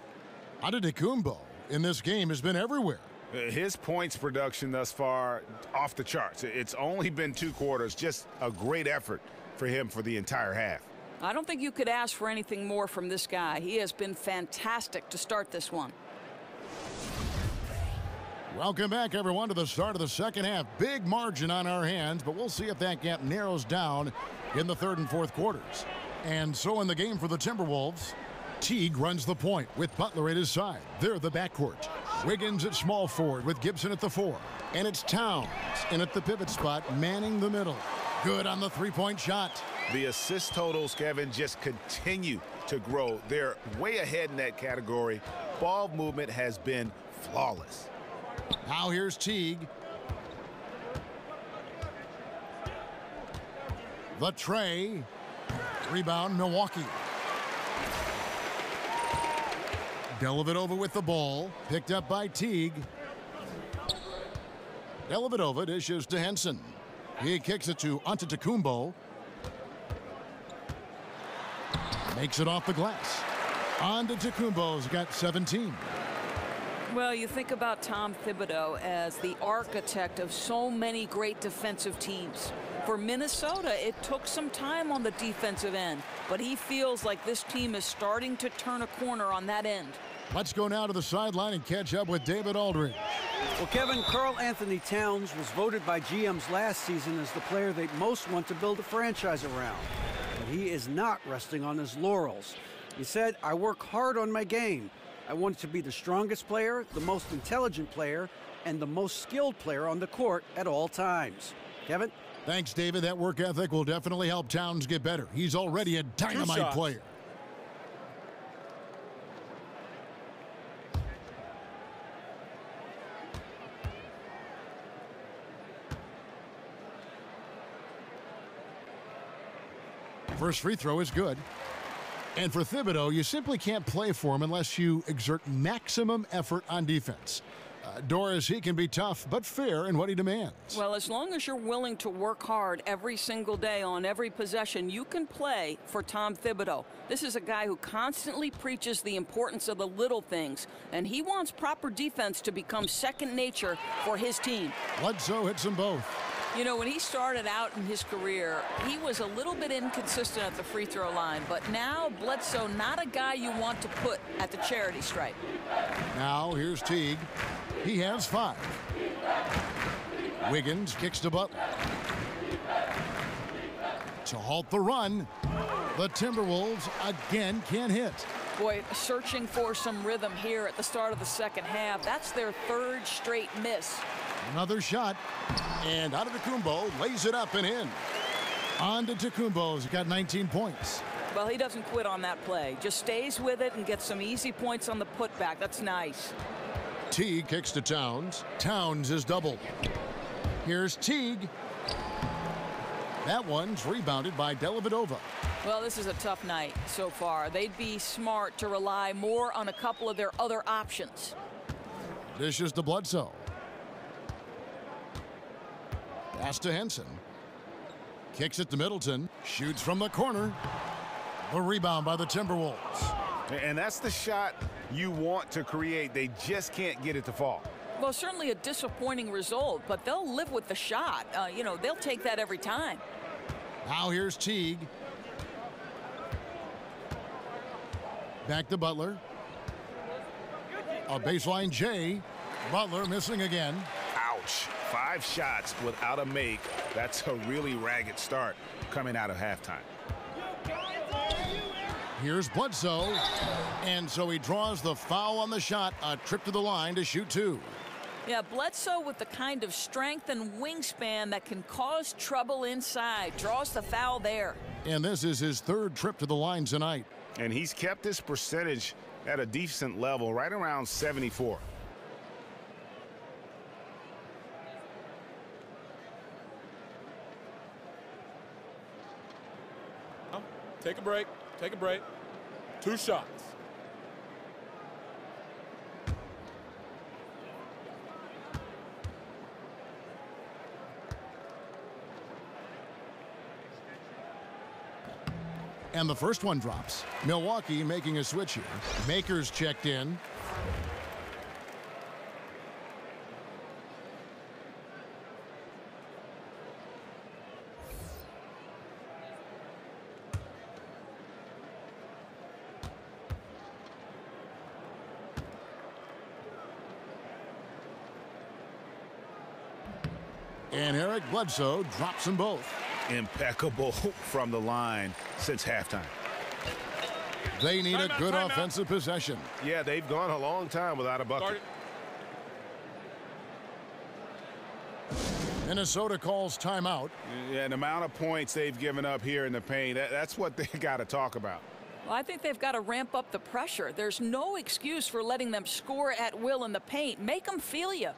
Antetokounmpo in this game has been everywhere.
His points production thus far off the charts. It's only been 2 quarters, just a great effort for him for the entire half.
I don't think you could ask for anything more from this guy. He has been fantastic to start this one.
Welcome back, everyone, to the start of the second half. Big margin on our hands, but we'll see if that gap narrows down in the third and fourth quarters. And so in the game for the Timberwolves, Teague runs the point with Butler at his side. They're the backcourt. Wiggins at small forward with Gibson at the 4. And it's Towns in at the pivot spot, manning the middle. Good on the three-point shot.
The assist totals, Kevin, just continue to grow. They're way ahead in that category. Ball movement has been flawless.
Now here's Teague. The tray. Rebound, Milwaukee. Dellavedova with the ball. Picked up by Teague. Dellavedova dishes to Henson. He kicks it to Antetokounmpo. Makes it off the glass. Antetokounmpo's got 17.
Well, you think about Tom Thibodeau as the architect of so many great defensive teams. For Minnesota, it took some time on the defensive end, but he feels like this team is starting to turn a corner on that end.
Let's go now to the sideline and catch up with David Aldridge.
Well, Kevin, Karl Anthony Towns was voted by GMs last season as the player they most want to build a franchise around. But he is not resting on his laurels. He said, "I work hard on my game. I want to be the strongest player, the most intelligent player, and the most skilled player on the court at all times." Kevin?
Thanks, David. That work ethic will definitely help Towns get better. He's already a dynamite player. First free throw is good. And for Thibodeau, you simply can't play for him unless you exert maximum effort on defense. Doris, he can be tough but fair in what he demands.
Well, as long as you're willing to work hard every single day on every possession, you can play for Tom Thibodeau. This is a guy who constantly preaches the importance of the little things, and he wants proper defense to become second nature for his team.
Bledsoe hits them both.
You know, when he started out in his career, he was a little bit inconsistent at the free throw line, but now Bledsoe, not a guy you want to put at the charity stripe.
Now here's Teague. He has 5. Wiggins kicks to Butler. To halt the run, the Timberwolves again can't hit.
Boy, searching for some rhythm here at the start of the second half. That's their 3rd straight miss.
Another shot, and Antetokounmpo lays it up and in. Antetokounmpo's got 19 points.
Well, he doesn't quit on that play. Just stays with it and gets some easy points on the putback. That's nice.
Teague kicks to Towns. Towns is doubled. Here's Teague. That one's rebounded by Dellavedova.
Well, this is a tough night so far. They'd be smart to rely more on a couple of their other options.
Dishes to Bledsoe. Pass to Henson. Kicks it to Middleton. Shoots from the corner. The rebound by the Timberwolves.
And that's the shot you want to create. They just can't get it to fall.
Well, certainly a disappointing result, but they'll live with the shot. You know, they'll take that every time.
Now here's Teague. Back to Butler. A baseline J. Butler missing again.
Ouch. 5 shots without a make. That's a really ragged start coming out of halftime.
Here's Bledsoe. And so he draws the foul on the shot. A trip to the line to shoot 2.
Yeah, Bledsoe with the kind of strength and wingspan that can cause trouble inside. Draws the foul there.
And this is his 3rd trip to the line tonight.
And he's kept this percentage at a decent level, right around 74.
Take a break. Take a break. 2 shots.
And the first one drops. Milwaukee making a switch here. Maker's checked in. And Eric Bledsoe drops them both.
Impeccable from the line since halftime.
They need a good offensive possession.
Yeah, they've gone a long time without a bucket.
Minnesota calls timeout.
Yeah, the amount of points they've given up here in the paint, that's what they got to talk about.
Well, I think they've got to ramp up the pressure. There's no excuse for letting them score at will in the paint. Make them feel you.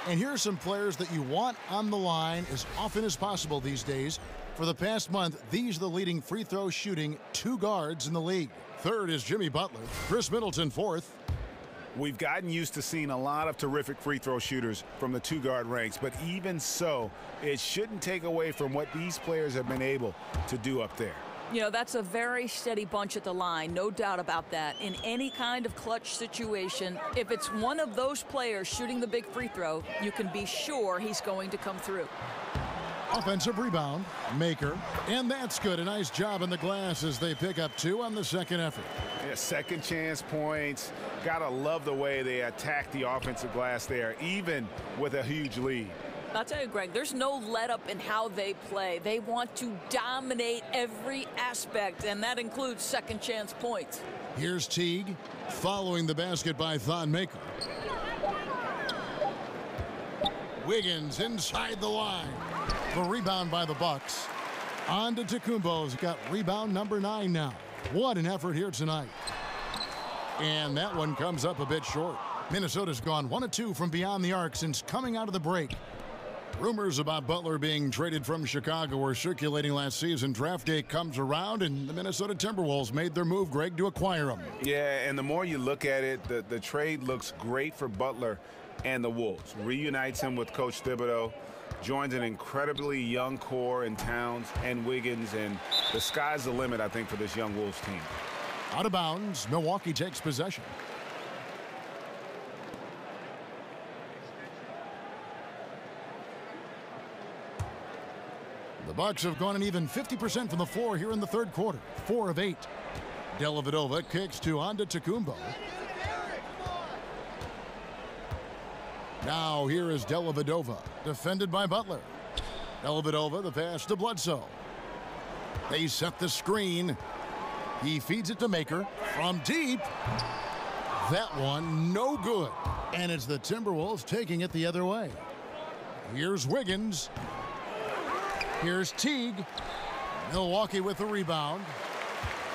And here are some players that you want on the line as often as possible these days. For the past month, these are the leading free throw shooting 2 guards in the league. 3rd is Jimmy Butler. Chris Middleton 4th.
We've gotten used to seeing a lot of terrific free throw shooters from the 2-guard ranks, but even so, it shouldn't take away from what these players have been able to do up there.
You know, that's a very steady bunch at the line, no doubt about that. In any kind of clutch situation, if it's one of those players shooting the big free throw, you can be sure he's going to come through.
Offensive rebound, Maker, and that's good. A nice job in the glass as they pick up 2 on the second effort.
Yeah, second chance points. Gotta love the way they attack the offensive glass there, even with a huge lead.
I'll tell you, Greg, there's no let-up in how they play. They want to dominate every aspect, and that includes second chance points.
Here's Teague, following the basket by Thon Maker. Wiggins inside the line. The rebound by the Bucks. On to Tacumbo's got rebound number 9 now. What an effort here tonight. And that one comes up a bit short. Minnesota's gone 1 of 2 from beyond the arc since coming out of the break. Rumors about Butler being traded from Chicago were circulating last season. Draft day comes around, and the Minnesota Timberwolves made their move, Greg, to acquire him.
Yeah, and the more you look at it, the trade looks great for Butler and the Wolves. Reunites him with Coach Thibodeau, joins an incredibly young core in Towns and Wiggins, and the sky's the limit, I think, for this young Wolves team.
Out of bounds, Milwaukee takes possession. The Bucks have gone an even 50% from the floor here in the 3rd quarter. 4 of 8. Dellavedova kicks to Antetokounmpo. Now here is Dellavedova, defended by Butler. Dellavedova, the pass to Bledsoe. They set the screen. He feeds it to Maker from deep. That one no good. And it's the Timberwolves taking it the other way. Here's Wiggins. Here's Teague. Milwaukee with the rebound.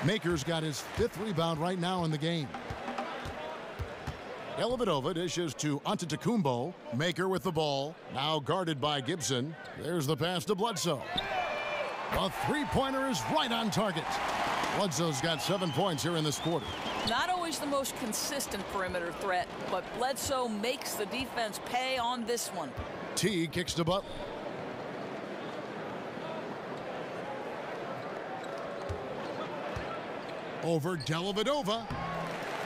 Maker's got his 5th rebound right now in the game. Dellavedova dishes to Antetokounmpo. Maker with the ball. Now guarded by Gibson. There's the pass to Bledsoe. A three-pointer is right on target. Bledsoe's got 7 points here in this quarter.
Not always the most consistent perimeter threat, but Bledsoe makes the defense pay on this one.
Teague kicks to Butler. Over Dellavedova.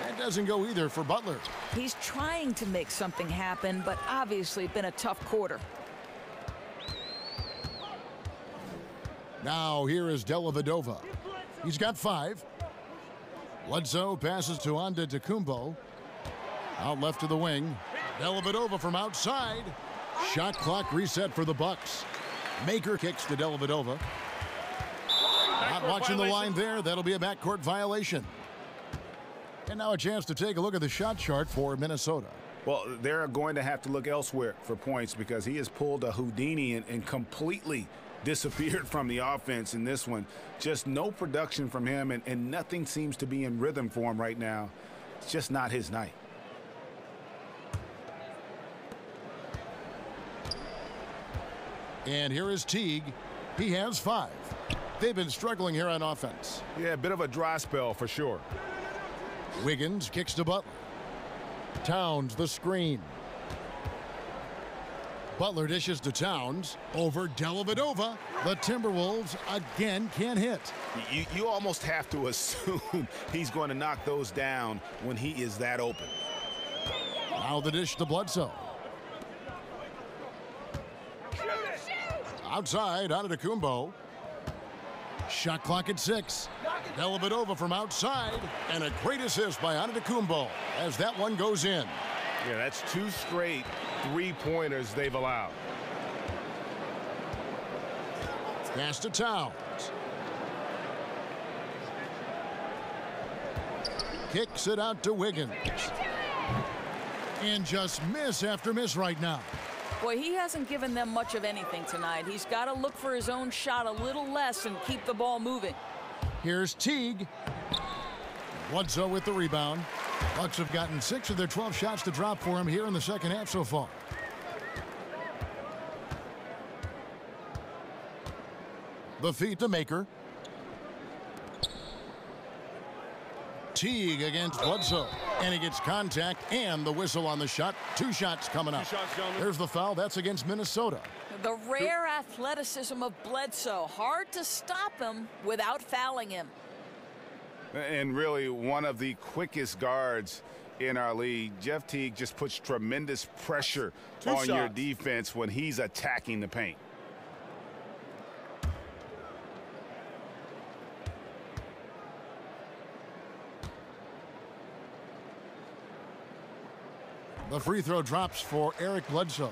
That doesn't go either for Butler.
He's trying to make something happen, but obviously been a tough quarter.
Now here is Dellavedova. He's got 5. Bledsoe passes to Antetokounmpo. Out left to the wing. Dellavedova from outside. Shot clock reset for the Bucks. Maker kicks to Dellavedova. Not watching the line there. That'll be a backcourt violation. And now a chance to take a look at the shot chart for Minnesota.
Well, they're going to have to look elsewhere for points because he has pulled a Houdini and completely disappeared from the offense in this one. Just no production from him, and nothing seems to be in rhythm for him right now. It's just not his night.
And here is Teague. He has 5. They've been struggling here on offense.
Yeah, a bit of a dry spell for sure.
Wiggins kicks to Butler. Towns the screen. Butler dishes to Towns. Over Dellavedova. The Timberwolves again can't hit.
You almost have to assume he's going to knock those down when he is that open.
Now the dish to Bledsoe. Outside, Antetokounmpo. Shot clock at 6. Dellavedova from outside. And a great assist by Antetokounmpo as that one goes in.
Yeah, that's 2 straight three-pointers they've allowed.
Pass to Towns. Kicks it out to Wiggins. And just miss after miss right now.
Boy, he hasn't given them much of anything tonight. He's got to look for his own shot a little less and keep the ball moving.
Here's Teague. Bledsoe with the rebound. Bucks have gotten 6 of their 12 shots to drop for him here in the second half so far. The feed to Maker. Teague against Bledsoe. And he gets contact and the whistle on the shot. 2 shots coming up. There's the foul. That's against Minnesota.
The rare athleticism of Bledsoe. Hard to stop him without fouling him.
And really one of the quickest guards in our league. Jeff Teague just puts tremendous pressure on your defense when he's attacking the paint.
The free throw drops for Eric Bledsoe.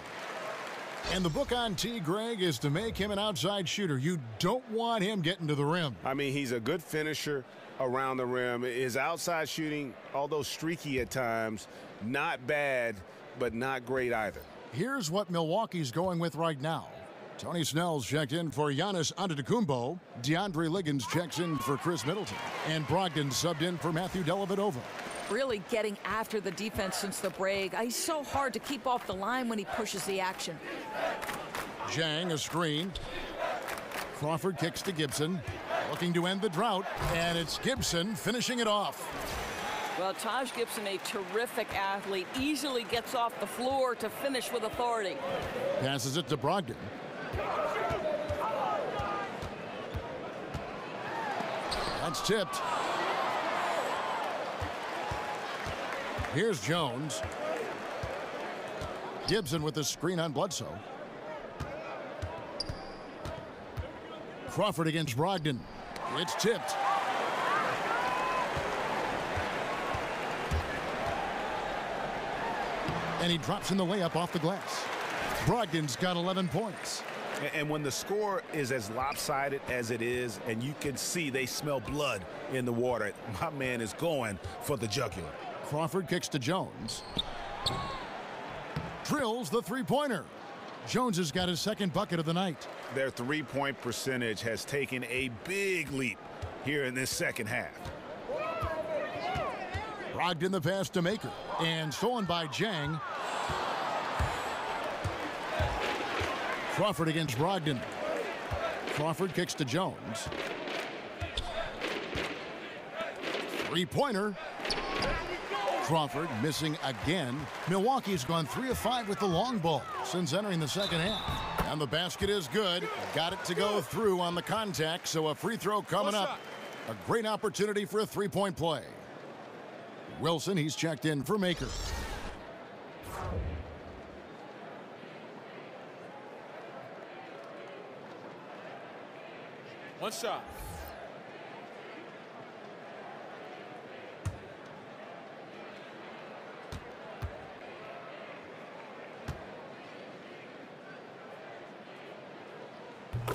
And the book on T. Greg is to make him an outside shooter. You don't want him getting to the rim.
I mean, he's a good finisher around the rim. His outside shooting, although streaky at times, not bad, but not great either.
Here's what Milwaukee's going with right now. Tony Snell's checked in for Yanis Antetokounmpo. DeAndre Liggins checks in for Chris Middleton. And Brogdon subbed in for Matthew Dellavedova.
Really getting after the defense since the break. He's so hard to keep off the line when he pushes the action.
Jang a screen. Crawford kicks to Gibson. Looking to end the drought. And it's Gibson finishing it off.
Well, Taj Gibson, a terrific athlete, easily gets off the floor to finish with authority.
Passes it to Brogdon. That's tipped. Here's Jones. Gibson with the screen on Bledsoe. Crawford against Brogdon. It's tipped. And he drops in the layup off the glass. Brogdon's got 11 points.
And when the score is as lopsided as it is, and you can see they smell blood in the water, my man is going for the jugular.
Crawford kicks to Jones. Drills the three-pointer. Jones has got his second bucket of the night.
Their three-point percentage has taken a big leap here in this second half.
Brogdon the pass to Maker. And stolen by Jang. Crawford against Brogdon. Crawford kicks to Jones. Three-pointer. Crawford missing again. Milwaukee's gone 3 of 5 with the long ball since entering the second half. And the basket is good. Got it to go through on the contact, so a free throw coming up. A great opportunity for a three-point play. Wilson, he's checked in for Maker.
One shot.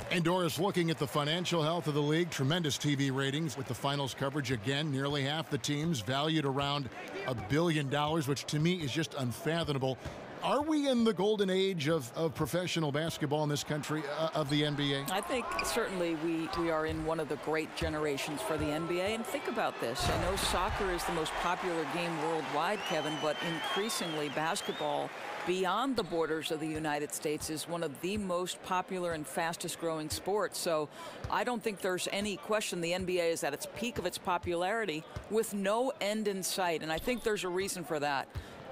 And Doris, looking at the financial health of the league, tremendous TV ratings with the finals coverage again. Nearly half the teams valued around $1 billion, which to me is just unfathomable. Are we in the golden age of professional basketball in this country, of the NBA?
I think certainly we are in one of the great generations for the NBA. And think about this. I know soccer is the most popular game worldwide, Kevin, but increasingly basketball beyond the borders of the United States is one of the most popular and fastest growing sports. So I don't think there's any question the NBA is at its peak of its popularity with no end in sight. And I think there's a reason for that.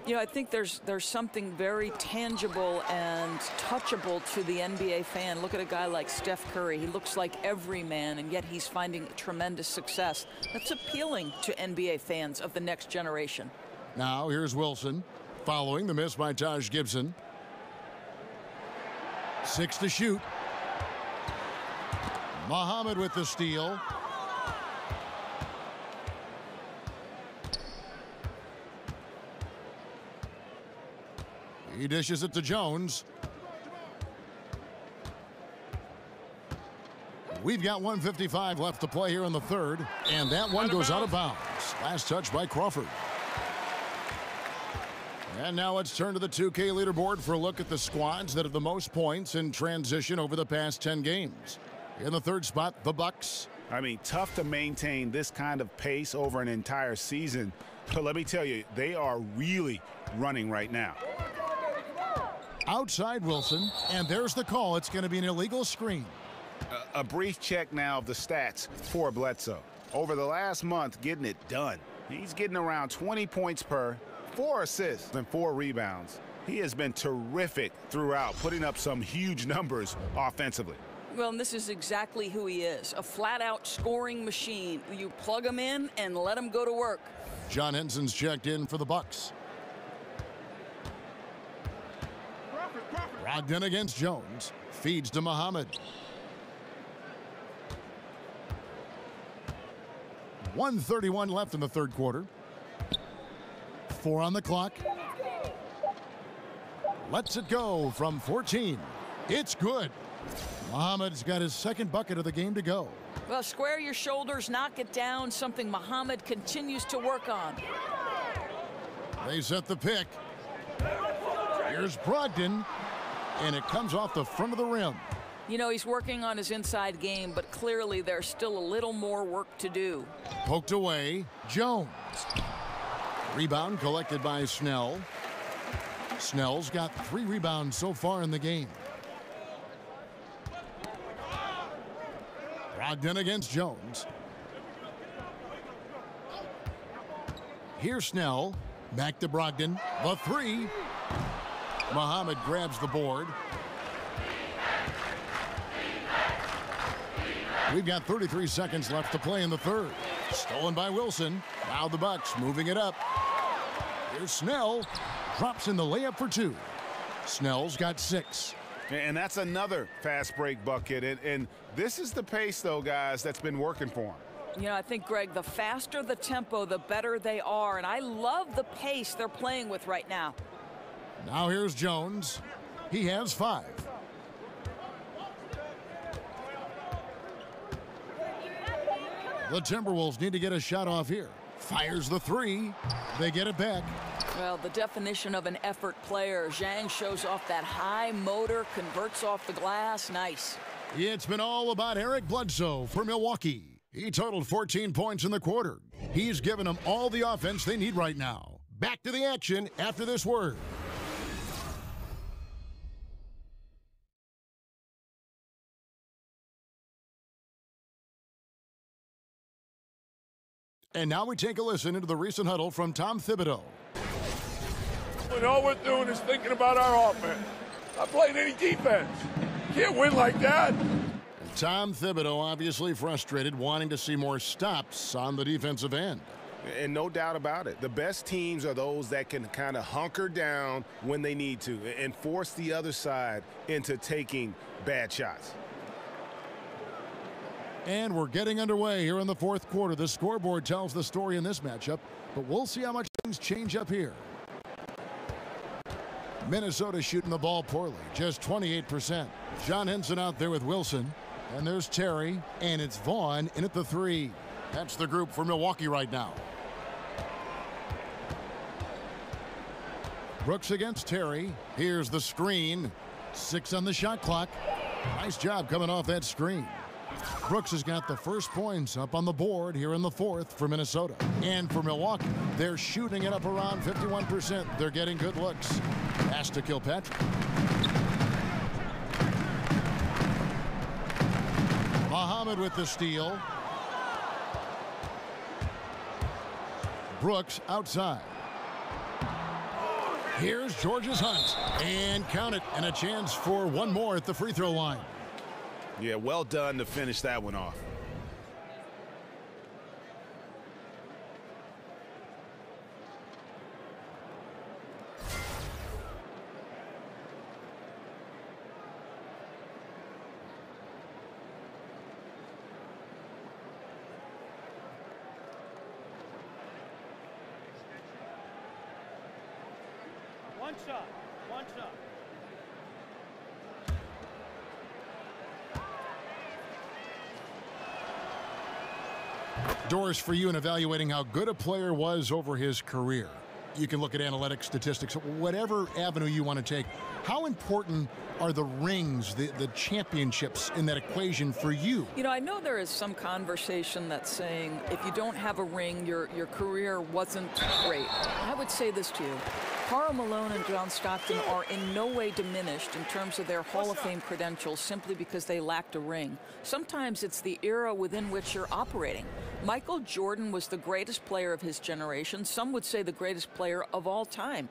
You know, I think there's something very tangible and touchable to the NBA fan. Look at a guy like Steph Curry. He looks like every man, and yet he's finding tremendous success. That's appealing to NBA fans of the next generation.
Now here's Wilson following the miss by Taj Gibson. 6 to shoot. Muhammad with the steal. He dishes it to Jones. We've got 1:55 left to play here in the third, and that one goes out of bounds. Last touch by Crawford. And now let's turn to the 2K leaderboard for a look at the squads that have the most points in transition over the past 10 games. In the third spot, the Bucks.
I mean, tough to maintain this kind of pace over an entire season. But let me tell you, they are really running right now.
Outside Wilson, and there's the call. It's going to be an illegal screen.
A brief check now of the stats for Bledsoe. Over the last month, getting it done. He's getting around 20 points per, 4 assists, and 4 rebounds. He has been terrific throughout, putting up some huge numbers offensively.
Well, and this is exactly who he is, a flat-out scoring machine. You plug him in and let him go to work.
John Henson's checked in for the Bucks. Brogdon against Jones. Feeds to Muhammad. 1:31 left in the third quarter. 4 on the clock. Lets it go from 14. It's good. Muhammad's got his second bucket of the game to go.
Well, square your shoulders, knock it down, something Muhammad continues to work on.
They set the pick. Here's Brogdon, and it comes off the front of the rim.
You know, he's working on his inside game, but clearly there's still a little more work to do.
Poked away, Jones. Rebound collected by Snell. Snell's got 3 rebounds so far in the game. Brogdon against Jones. Here's Snell. Back to Brogdon. The 3. Muhammad grabs the board. We've got 33 seconds left to play in the third. Stolen by Wilson. Now the Bucks moving it up. Here's Snell. Drops in the layup for 2. Snell's got 6.
And that's another fast break bucket. And this is the pace, though, guys, that's been working for him.
You know, I think, Greg, the faster the tempo, the better they are. And I love the pace they're playing with right now.
Now here's Jones. He has 5. The Timberwolves need to get a shot off here. Fires the 3. They get it back.
Well, the definition of an effort player. Jang shows off that high motor, converts off the glass. Nice.
It's been all about Eric Bledsoe for Milwaukee. He totaled 14 points in the quarter. He's given them all the offense they need right now. Back to the action after this word. And now we take a listen into the recent huddle from Tom Thibodeau.
When all we're doing is thinking about our offense. Not playing any defense. Can't win like that.
Tom Thibodeau obviously frustrated, wanting to see more stops on the defensive end.
And no doubt about it, the best teams are those that can kind of hunker down when they need to and force the other side into taking bad shots.
And we're getting underway here in the fourth quarter. The scoreboard tells the story in this matchup, but we'll see how much things change up here. Minnesota shooting the ball poorly, just 28%. John Henson out there with Wilson. And there's Terry, and it's Vaughn in at the 3. That's the group for Milwaukee right now. Brooks against Terry. Here's the screen. 6 on the shot clock. Nice job coming off that screen. Brooks has got the first points up on the board here in the fourth for Minnesota. And for Milwaukee, they're shooting it up around 51%. They're getting good looks. Pass to Kilpatrick. Muhammad with the steal. Brooks outside. Here's George's Hunt. And count it. And a chance for one more at the free throw line.
Yeah, well done to finish that one off.
One shot.
Doris, for you in evaluating how good a player was over his career. You can look at analytics, statistics, whatever avenue you want to take. How important are the rings, the championships in that equation for you?
You know, I know there is some conversation that's saying if you don't have a ring, your career wasn't great. I would say this to you. Karl Malone and John Stockton are in no way diminished in terms of their Hall of Fame credentials simply because they lacked a ring. Sometimes it's the era within which you're operating. Michael Jordan was the greatest player of his generation. Some would say the greatest player of all time.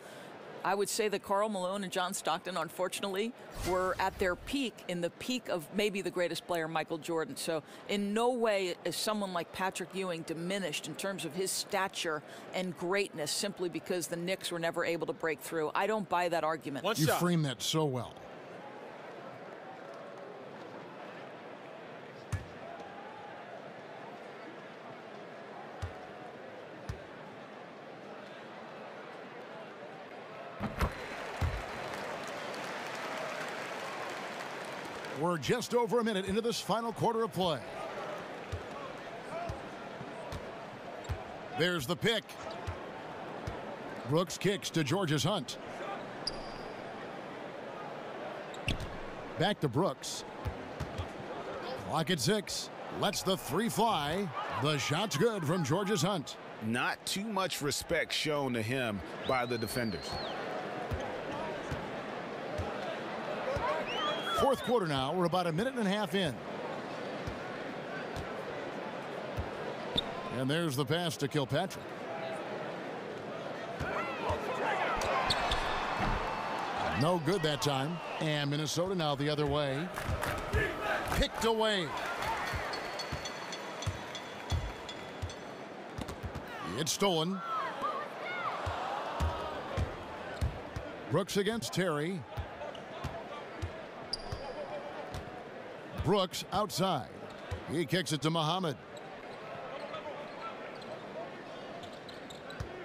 I would say that Karl Malone and John Stockton, unfortunately, were at their peak, in the peak of maybe the greatest player, Michael Jordan. So in no way is someone like Patrick Ewing diminished in terms of his stature and greatness simply because the Knicks were never able to break through. I don't buy that argument.
You frame that so well. We're just over a minute into this final quarter of play. There's the pick. Brooks kicks to George's Hunt. Back to Brooks. Clock at 6. Lets the 3 fly. The shot's good from George's Hunt.
Not too much respect shown to him by the defenders.
Fourth quarter now. We're about a minute and a half in. And there's the pass to Kilpatrick. No good that time. And Minnesota now the other way. Picked away. It's stolen. Brooks against Terry. Brooks outside. He kicks it to Muhammad.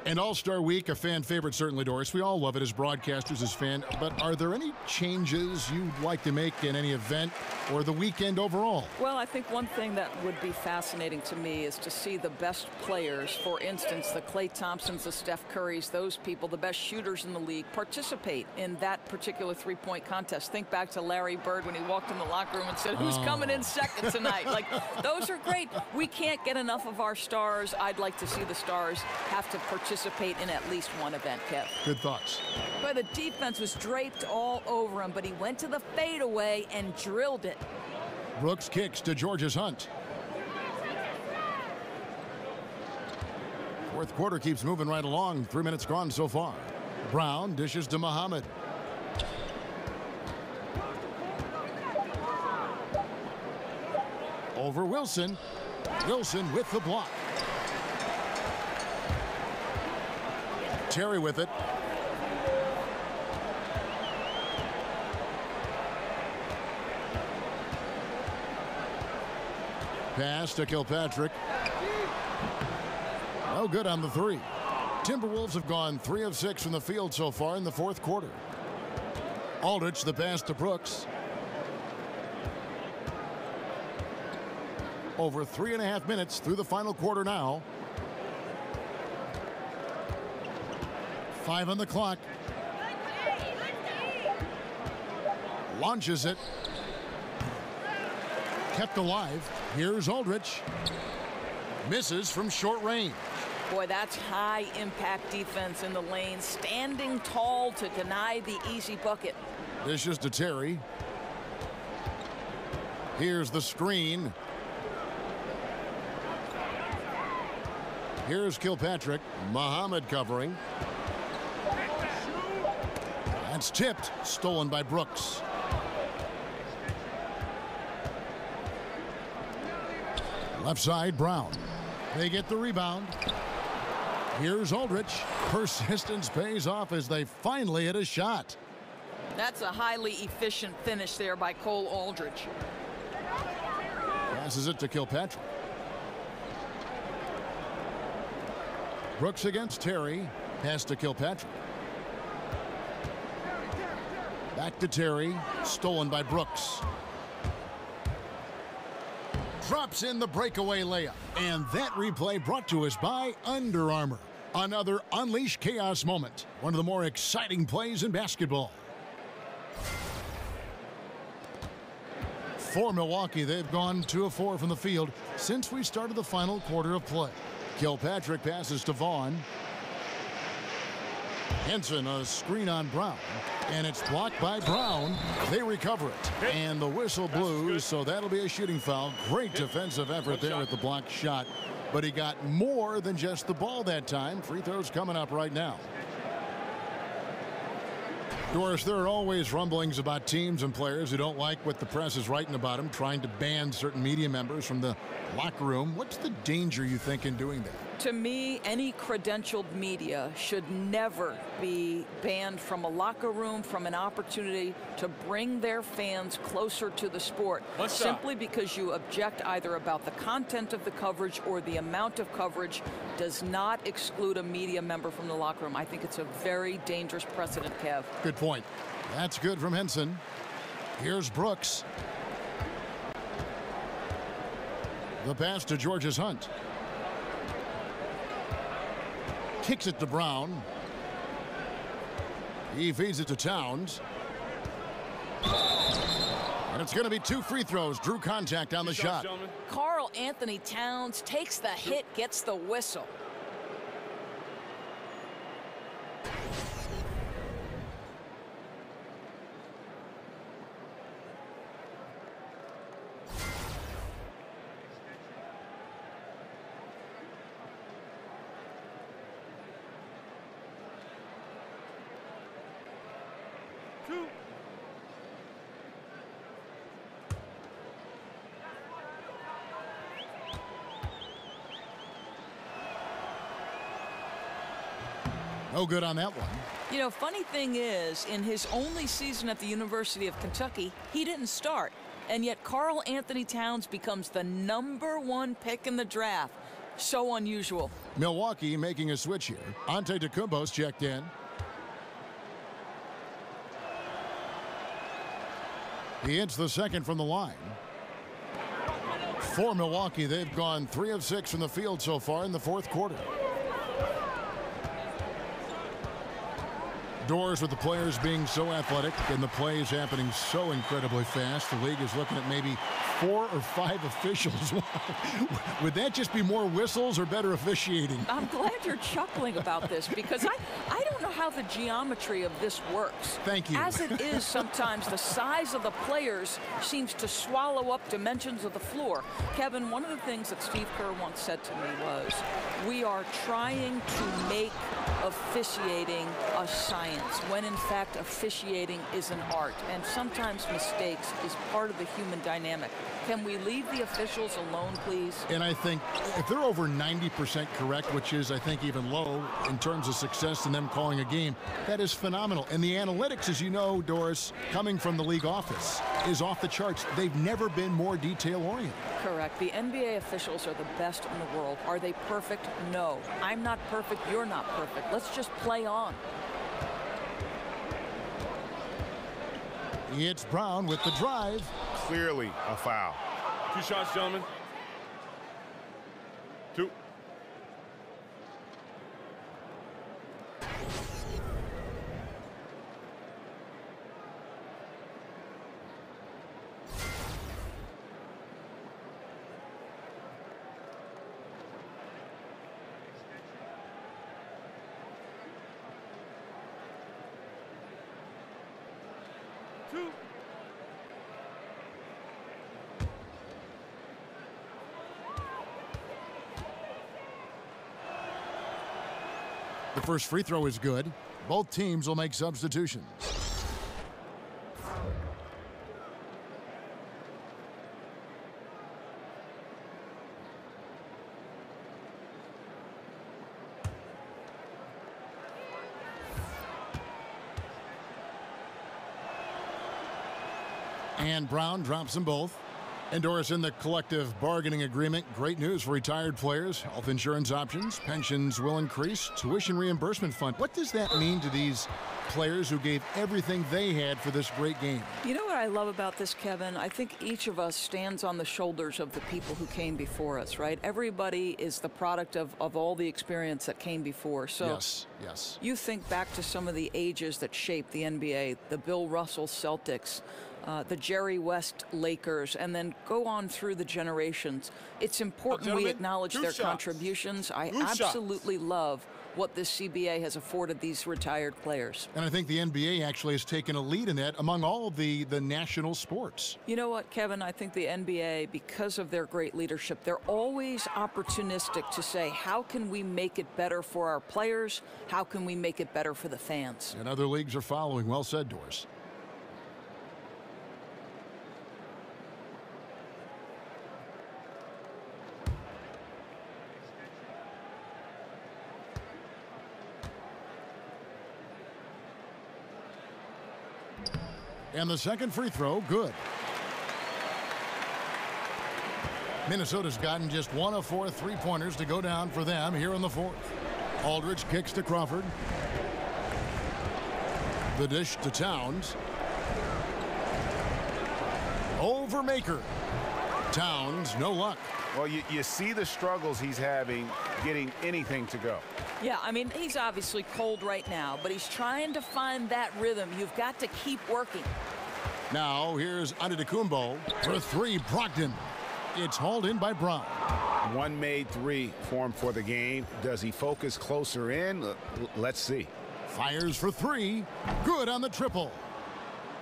And All-Star Week, a fan favorite, certainly, Doris. We all love it as broadcasters, as fans. But are there any changes you'd like to make in any event or the weekend overall?
Well, I think one thing that would be fascinating to me is to see the best players, for instance, the Klay Thompsons, the Steph Currys, those people, the best shooters in the league, participate in that particular three-point contest. Think back to Larry Bird when he walked in the locker room and said, who's coming in second tonight? Like, those are great. We can't get enough of our stars. I'd like to see the stars have to participate in at least one event, Kev.
Good thoughts.
But the defense was draped all over him, but he went to the fadeaway and drilled it.
Brooks kicks to George's Hunt. Fourth quarter keeps moving right along. 3 minutes gone so far. Brown dishes to Muhammad. Over Wilson. Wilson with the block. Terry with it. Pass to Kilpatrick. No good on the three. Timberwolves have gone 3 of 6 from the field so far in the fourth quarter. Aldridge the pass to Brooks. Over 3.5 minutes through the final quarter now. 5 on the clock. Launches it. Kept alive. Here's Aldridge. Misses from short range.
Boy, that's high impact defense in the lane, standing tall to deny the easy bucket.
Dishes to Terry. Here's the screen. Here's Kilpatrick. Muhammad covering. That's tipped. Stolen by Brooks. Left side, Brown. They get the rebound. Here's Aldridge. Persistence pays off as they finally hit a shot.
That's a highly efficient finish there by Cole Aldridge.
Passes it to Kilpatrick. Brooks against Terry. Pass to Kilpatrick. Back to Terry. Stolen by Brooks. Drops in the breakaway layup. And that replay brought to us by Under Armour. Another Unleash Chaos moment. One of the more exciting plays in basketball. For Milwaukee, they've gone 2 of 4 from the field since we started the final quarter of play. Kilpatrick passes to Vaughn. Henson, a screen on Brown. And it's blocked by Brown. They recover it. And the whistle blew, so that'll be a shooting foul. Great defensive effort there at the blocked shot. But he got more than just the ball that time. Free throws coming up right now. Doris, there are always rumblings about teams and players who don't like what the press is writing about them, trying to ban certain media members from the locker room. What's the danger, you think, in doing that?
To me, any credentialed media should never be banned from a locker room, from an opportunity to bring their fans closer to the sport, simply because you object either about the content of the coverage or the amount of coverage does not exclude a media member from the locker room. I think it's a very dangerous precedent, Kev.
Good point. That's good from Henson. Here's Brooks. The pass to Georges Hunt. Kicks it to Brown. He feeds it to Towns. And it's going to be 2 free throws. Drew contact on the shot.
Karl Anthony Towns takes the hit, gets the whistle.
No good on that one.
You know, funny thing is, in his only season at the University of Kentucky, he didn't start. And yet Karl Anthony Towns becomes the #1 pick in the draft. So unusual.
Milwaukee making a switch here. Antetokounmpo's checked in. He hits the second from the line. For Milwaukee, they've gone 3 of 6 from the field so far in the fourth quarter. Doors, with the players being so athletic and the plays happening so incredibly fast, the league is looking at maybe 4 or 5 officials. Would that just be more whistles or better officiating?
I'm glad you're chuckling about this because I don't know how the geometry of this works.
Thank you.
As it is, sometimes the size of the players seems to swallow up dimensions of the floor. Kevin, one of the things that Steve Kerr once said to me was, we are trying to make officiating a science, when in fact officiating is an art, and sometimes mistakes is part of the human dynamic. Can we leave the officials alone, please?
And I think if they're over 90% correct, which is, I think, even low in terms of success in them calling a game, that is phenomenal. And the analytics, as you know, Doris, coming from the league office, is off the charts. They've never been more detail-oriented.
Correct. The NBA officials are the best in the world. Are they perfect? No. I'm not perfect. You're not perfect. Let's just play on.
It's Brown with the drive.
Clearly a foul.
2 shots, gentlemen. 2.
The first free throw is good. Both teams will make substitutions. And Brown drops them both. And Doris, in the collective bargaining agreement, great news for retired players. Health insurance options, pensions will increase, tuition reimbursement fund. What does that mean to these players who gave everything they had for this great game?
You know what I love about this, Kevin? I think each of us stands on the shoulders of the people who came before us, right? Everybody is the product of all the experience that came before. So
yes.
You think back to some of the ages that shaped the NBA, the Bill Russell Celtics, the Jerry West Lakers, and then go on through the generations. It's important we acknowledge their contributions. I absolutely love what this CBA has afforded these retired players.
And I think the NBA actually has taken a lead in that among all of the national sports.
You know what, Kevin? I think the NBA, because of their great leadership, they're always opportunistic to say, how can we make it better for our players? How can we make it better for the fans?
And other leagues are following. Well said, Doris. And the second free throw, good. Minnesota's gotten just 1 of 4 three-pointers to go down for them here in the fourth. Aldridge kicks to Crawford. The dish to Towns. Over Maker. Towns, no luck.
Well, you see the struggles he's having getting anything to go.
Yeah, I mean, he's obviously cold right now, but he's trying to find that rhythm. You've got to keep working.
Now, here's Antetokounmpo for 3, Brogdon. It's hauled in by Brown.
One made 3 for him for the game. Does he focus closer in? Let's see.
Fires for 3. Good on the triple.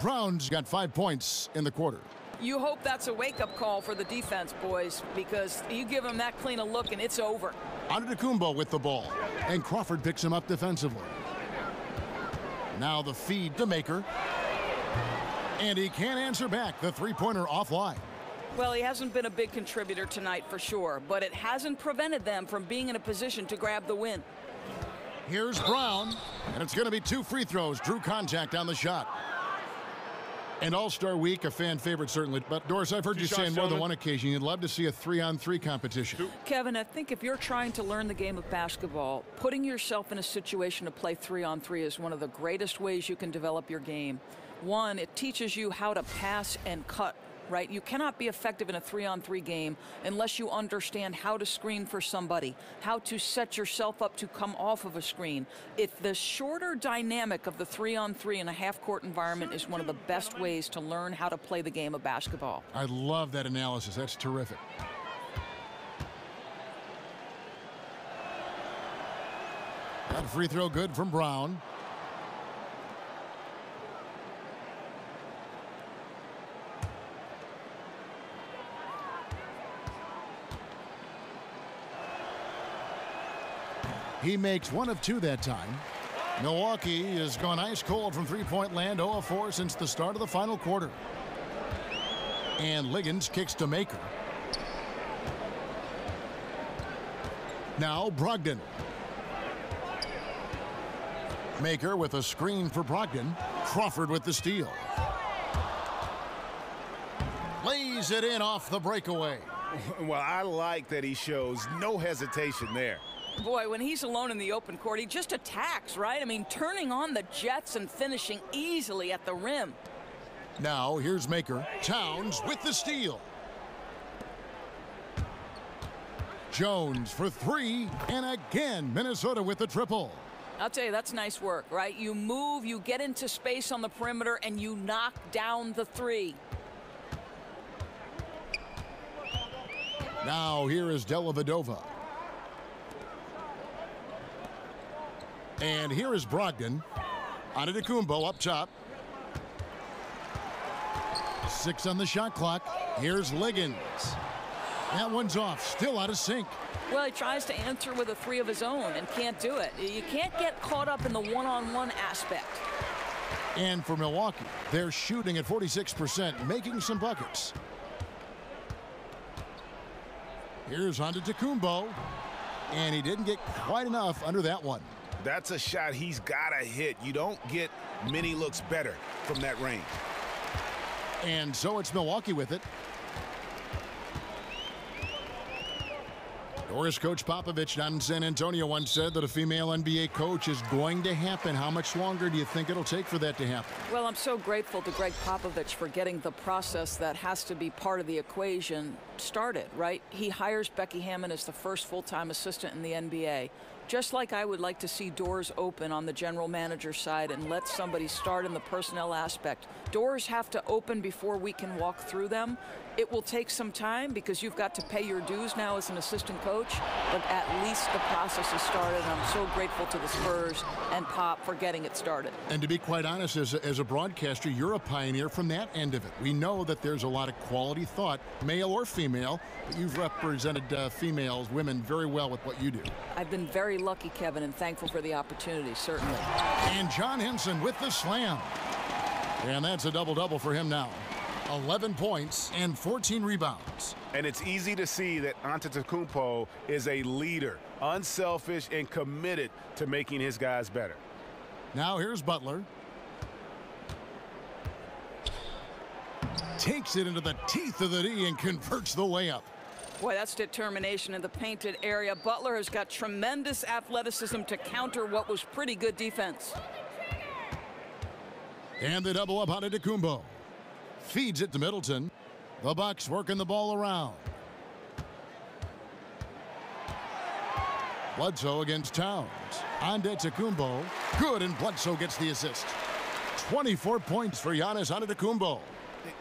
Brown's got 5 points in the quarter.
You hope that's a wake-up call for the defense, boys, because you give him that clean a look and it's over.
Antetokounmpo with the ball, and Crawford picks him up defensively. Now the feed to Maker. And he can't answer back. The three-pointer offline.
Well, he hasn't been a big contributor tonight for sure, but it hasn't prevented them from being in a position to grab the win.
Here's Brown, and it's going to be 2 free throws. Drew contact on the shot. And All-Star Week, a fan favorite certainly. But, Doris, I've heard you say on more than one occasion you'd love to see a 3-on-3 competition.
Kevin, I think if you're trying to learn the game of basketball, putting yourself in a situation to play 3-on-3 is one of the greatest ways you can develop your game. One, it teaches you how to pass and cut right? You cannot be effective in a 3-on-3 game unless you understand how to screen for somebody, how to set yourself up to come off of a screen. The shorter dynamic of the 3-on-3 in a half-court environment is one of the best ways to learn how to play the game of basketball.
I love that analysis. That's terrific. That free throw good from Brown. He makes 1 of 2 that time. Milwaukee has gone ice cold from three-point land, 0 of 4 since the start of the final quarter. And Wiggins kicks to Maker. Now Brogdon. Maker with a screen for Brogdon. Crawford with the steal. Lays it in off the breakaway.
Well, I like that he shows no hesitation there.
Boy, when he's alone in the open court, he just attacks, right? I mean, turning on the jets and finishing easily at the rim.
Now, here's Maker. Towns with the steal. Jones for 3, and again, Minnesota with the triple.
I'll tell you, that's nice work, right? You move, you get into space on the perimeter, and you knock down the 3.
Now, here is Dellavedova. And here is Brogdon. Antetokounmpo up top. 6 on the shot clock. Here's Wiggins. That one's off. Still out of sync.
Well, he tries to answer with a 3 of his own and can't do it. You can't get caught up in the one-on-one aspect.
And for Milwaukee, they're shooting at 46%, making some buckets. Here's Antetokounmpo. And he didn't get quite enough under that one.
That's a shot he's got to hit. You don't get many looks better from that range.
And so it's Milwaukee with it. Doris coach Popovich down in San Antonio once said that a female NBA coach is going to happen. How much longer do you think it'll take for that to happen?
Well, I'm so grateful to Greg Popovich for getting the process that has to be part of the equation started, right? He hires Becky Hammon as the first full-time assistant in the NBA. Just like I would like to see doors open on the general manager side and let somebody start in the personnel aspect. Doors have to open before we can walk through them. It will take some time because you've got to pay your dues now as an assistant coach, but at least the process has started. And I'm so grateful to the Spurs and Pop for getting it started.
And to be quite honest, as a broadcaster, you're a pioneer from that end of it. We know that there's a lot of quality thought, male or female, but you've represented females, women very well with what you do.
I've been very lucky, Kevin, and thankful for the opportunity, certainly.
And John Henson with the slam. And that's a double-double for him now. 11 points and 14 rebounds.
And it's easy to see that Antetokounmpo is a leader, unselfish and committed to making his guys better.
Now here's Butler. Takes it into the teeth of the D and converts the layup.
Boy, that's determination in the painted area. Butler has got tremendous athleticism to counter what was pretty good defense.
And the double up on Antetokounmpo. Feeds it to Middleton. The Bucks working the ball around. Bledsoe against Towns. Antetokounmpo. Good, and Bledsoe gets the assist. 24 points for Yanis Antetokounmpo.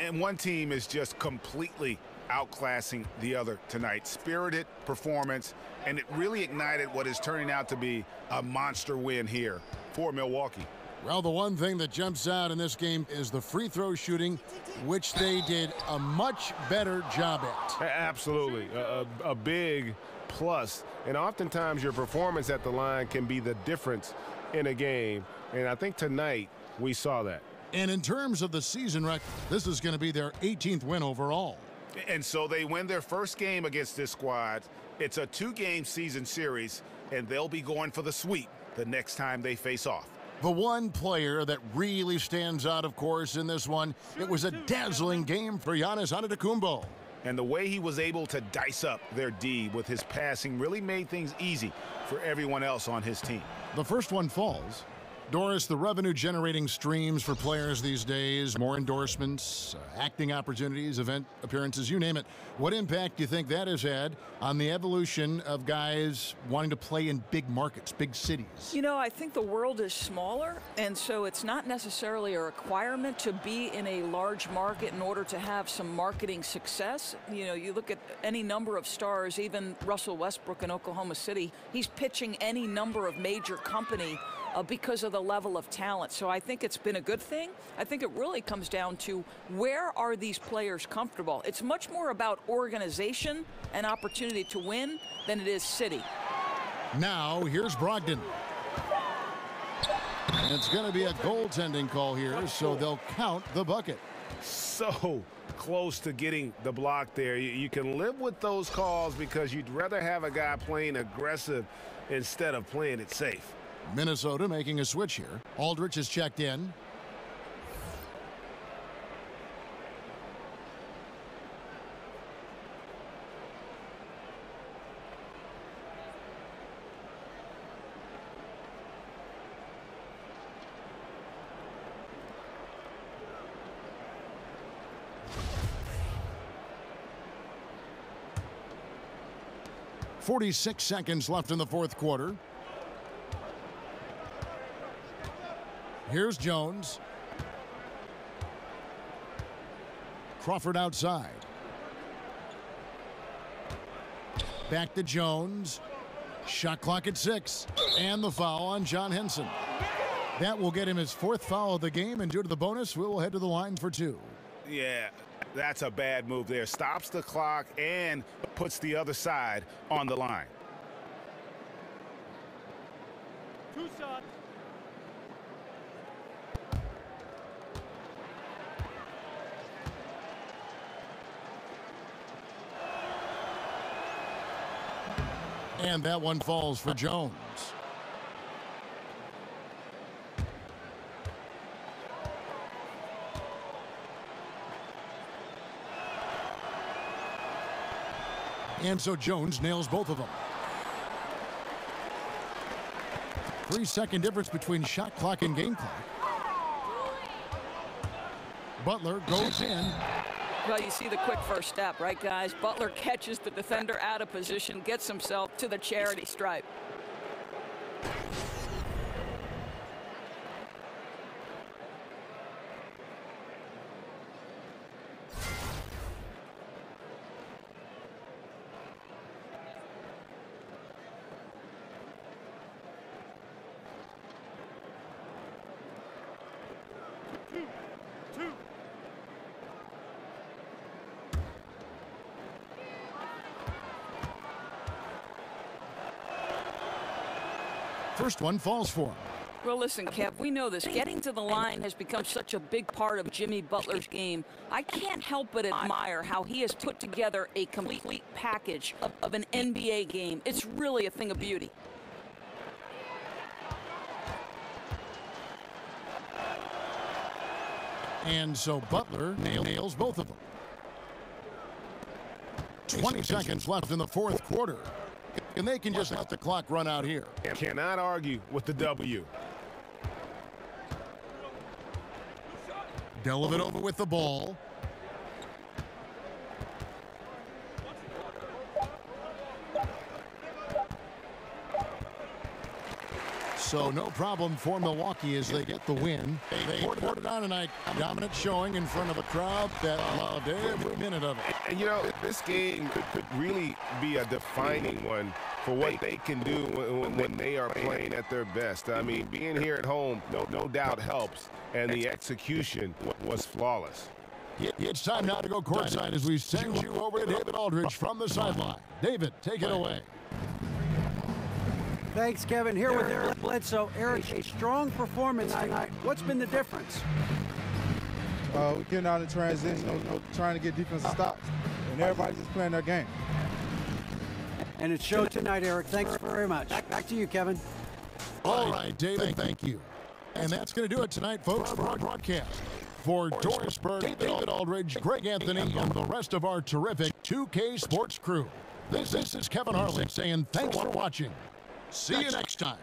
And one team is just completely outclassing the other tonight. Spirited performance, and it really ignited what is turning out to be a monster win here for Milwaukee.
Well, the one thing that jumps out in this game is the free throw shooting, which they did a much better job at.
Absolutely. A big plus. And oftentimes your performance at the line can be the difference in a game. And I think tonight we saw that.
And in terms of the season record, this is going to be their 18th win overall.
And so they win their first game against this squad. It's a 2-game season series, and they'll be going for the sweep the next time they face off.
The one player that really stands out, of course, in this one, it was a dazzling game for Yanis Antetokounmpo.
And the way he was able to dice up their D with his passing really made things easy for everyone else on his team.
The first one falls. Doris, the revenue-generating streams for players these days, more endorsements, acting opportunities, event appearances, you name it. What impact do you think that has had on the evolution of guys wanting to play in big markets, big cities?
You know, I think the world is smaller, and so it's not necessarily a requirement to be in a large market in order to have some marketing success. You know, you look at any number of stars, even Russell Westbrook in Oklahoma City, he's pitching any number of major company because of the level of talent. So I think it's been a good thing. I think it really comes down to where are these players comfortable. It's much more about organization and opportunity to win than it is city.
Now, here's Brogdon. And it's going to be a goaltending call here, so they'll count the bucket.
So close to getting the block there. You can live with those calls because you'd rather have a guy playing aggressive instead of playing it safe.
Minnesota making a switch here. Aldridge is checked in. .46 seconds left in the fourth quarter. Here's Jones. Crawford outside. Back to Jones. Shot clock at 6. And the foul on John Henson. That will get him his fourth foul of the game, and due to the bonus, we will head to the line for 2.
Yeah, that's a bad move there. Stops the clock and puts the other side on the line.
2 shots.
And that one falls for Jones. And so Jones nails both of them. 3-second difference between shot clock and game clock. Butler goes in.
Well, you see the quick first step, right, guys? Butler catches the defender out of position, gets himself to the charity stripe.
First one falls for him.
Well, listen, Kev, we know this. Getting to the line has become such a big part of Jimmy Butler's game. I can't help but admire how he has put together a complete package of an NBA game. It's really a thing of beauty.
And so Butler nails both of them. 20 seconds left in the fourth quarter. And they can just let the clock run out here.
Cannot argue with the W.
Dellavedova with the ball. So no problem for Milwaukee as they get the win. They poured it on tonight. Dominant showing in front of a crowd that loved every minute of it.
And you know, this game could really be a defining one for what they can do when they are playing at their best. I mean, being here at home, no doubt helps, and the execution was flawless.
It's time now to go courtside as we send you over to David Aldridge from the sideline. David, take it away.
Thanks, Kevin. Here with Eric Bledsoe. Eric, a strong performance tonight. What's been the difference?
Getting out in transition, trying to get defensive stops, and everybody's just playing their game.
And it showed tonight, Eric. Thanks very much. Back to you, Kevin.
All right, David, thank you. And that's going to do it tonight, folks, for our broadcast. For Doris Burke, David Aldridge, Greg Anthony, and the rest of our terrific 2K Sports crew, this is Kevin Harlan saying thanks for watching. See you next time.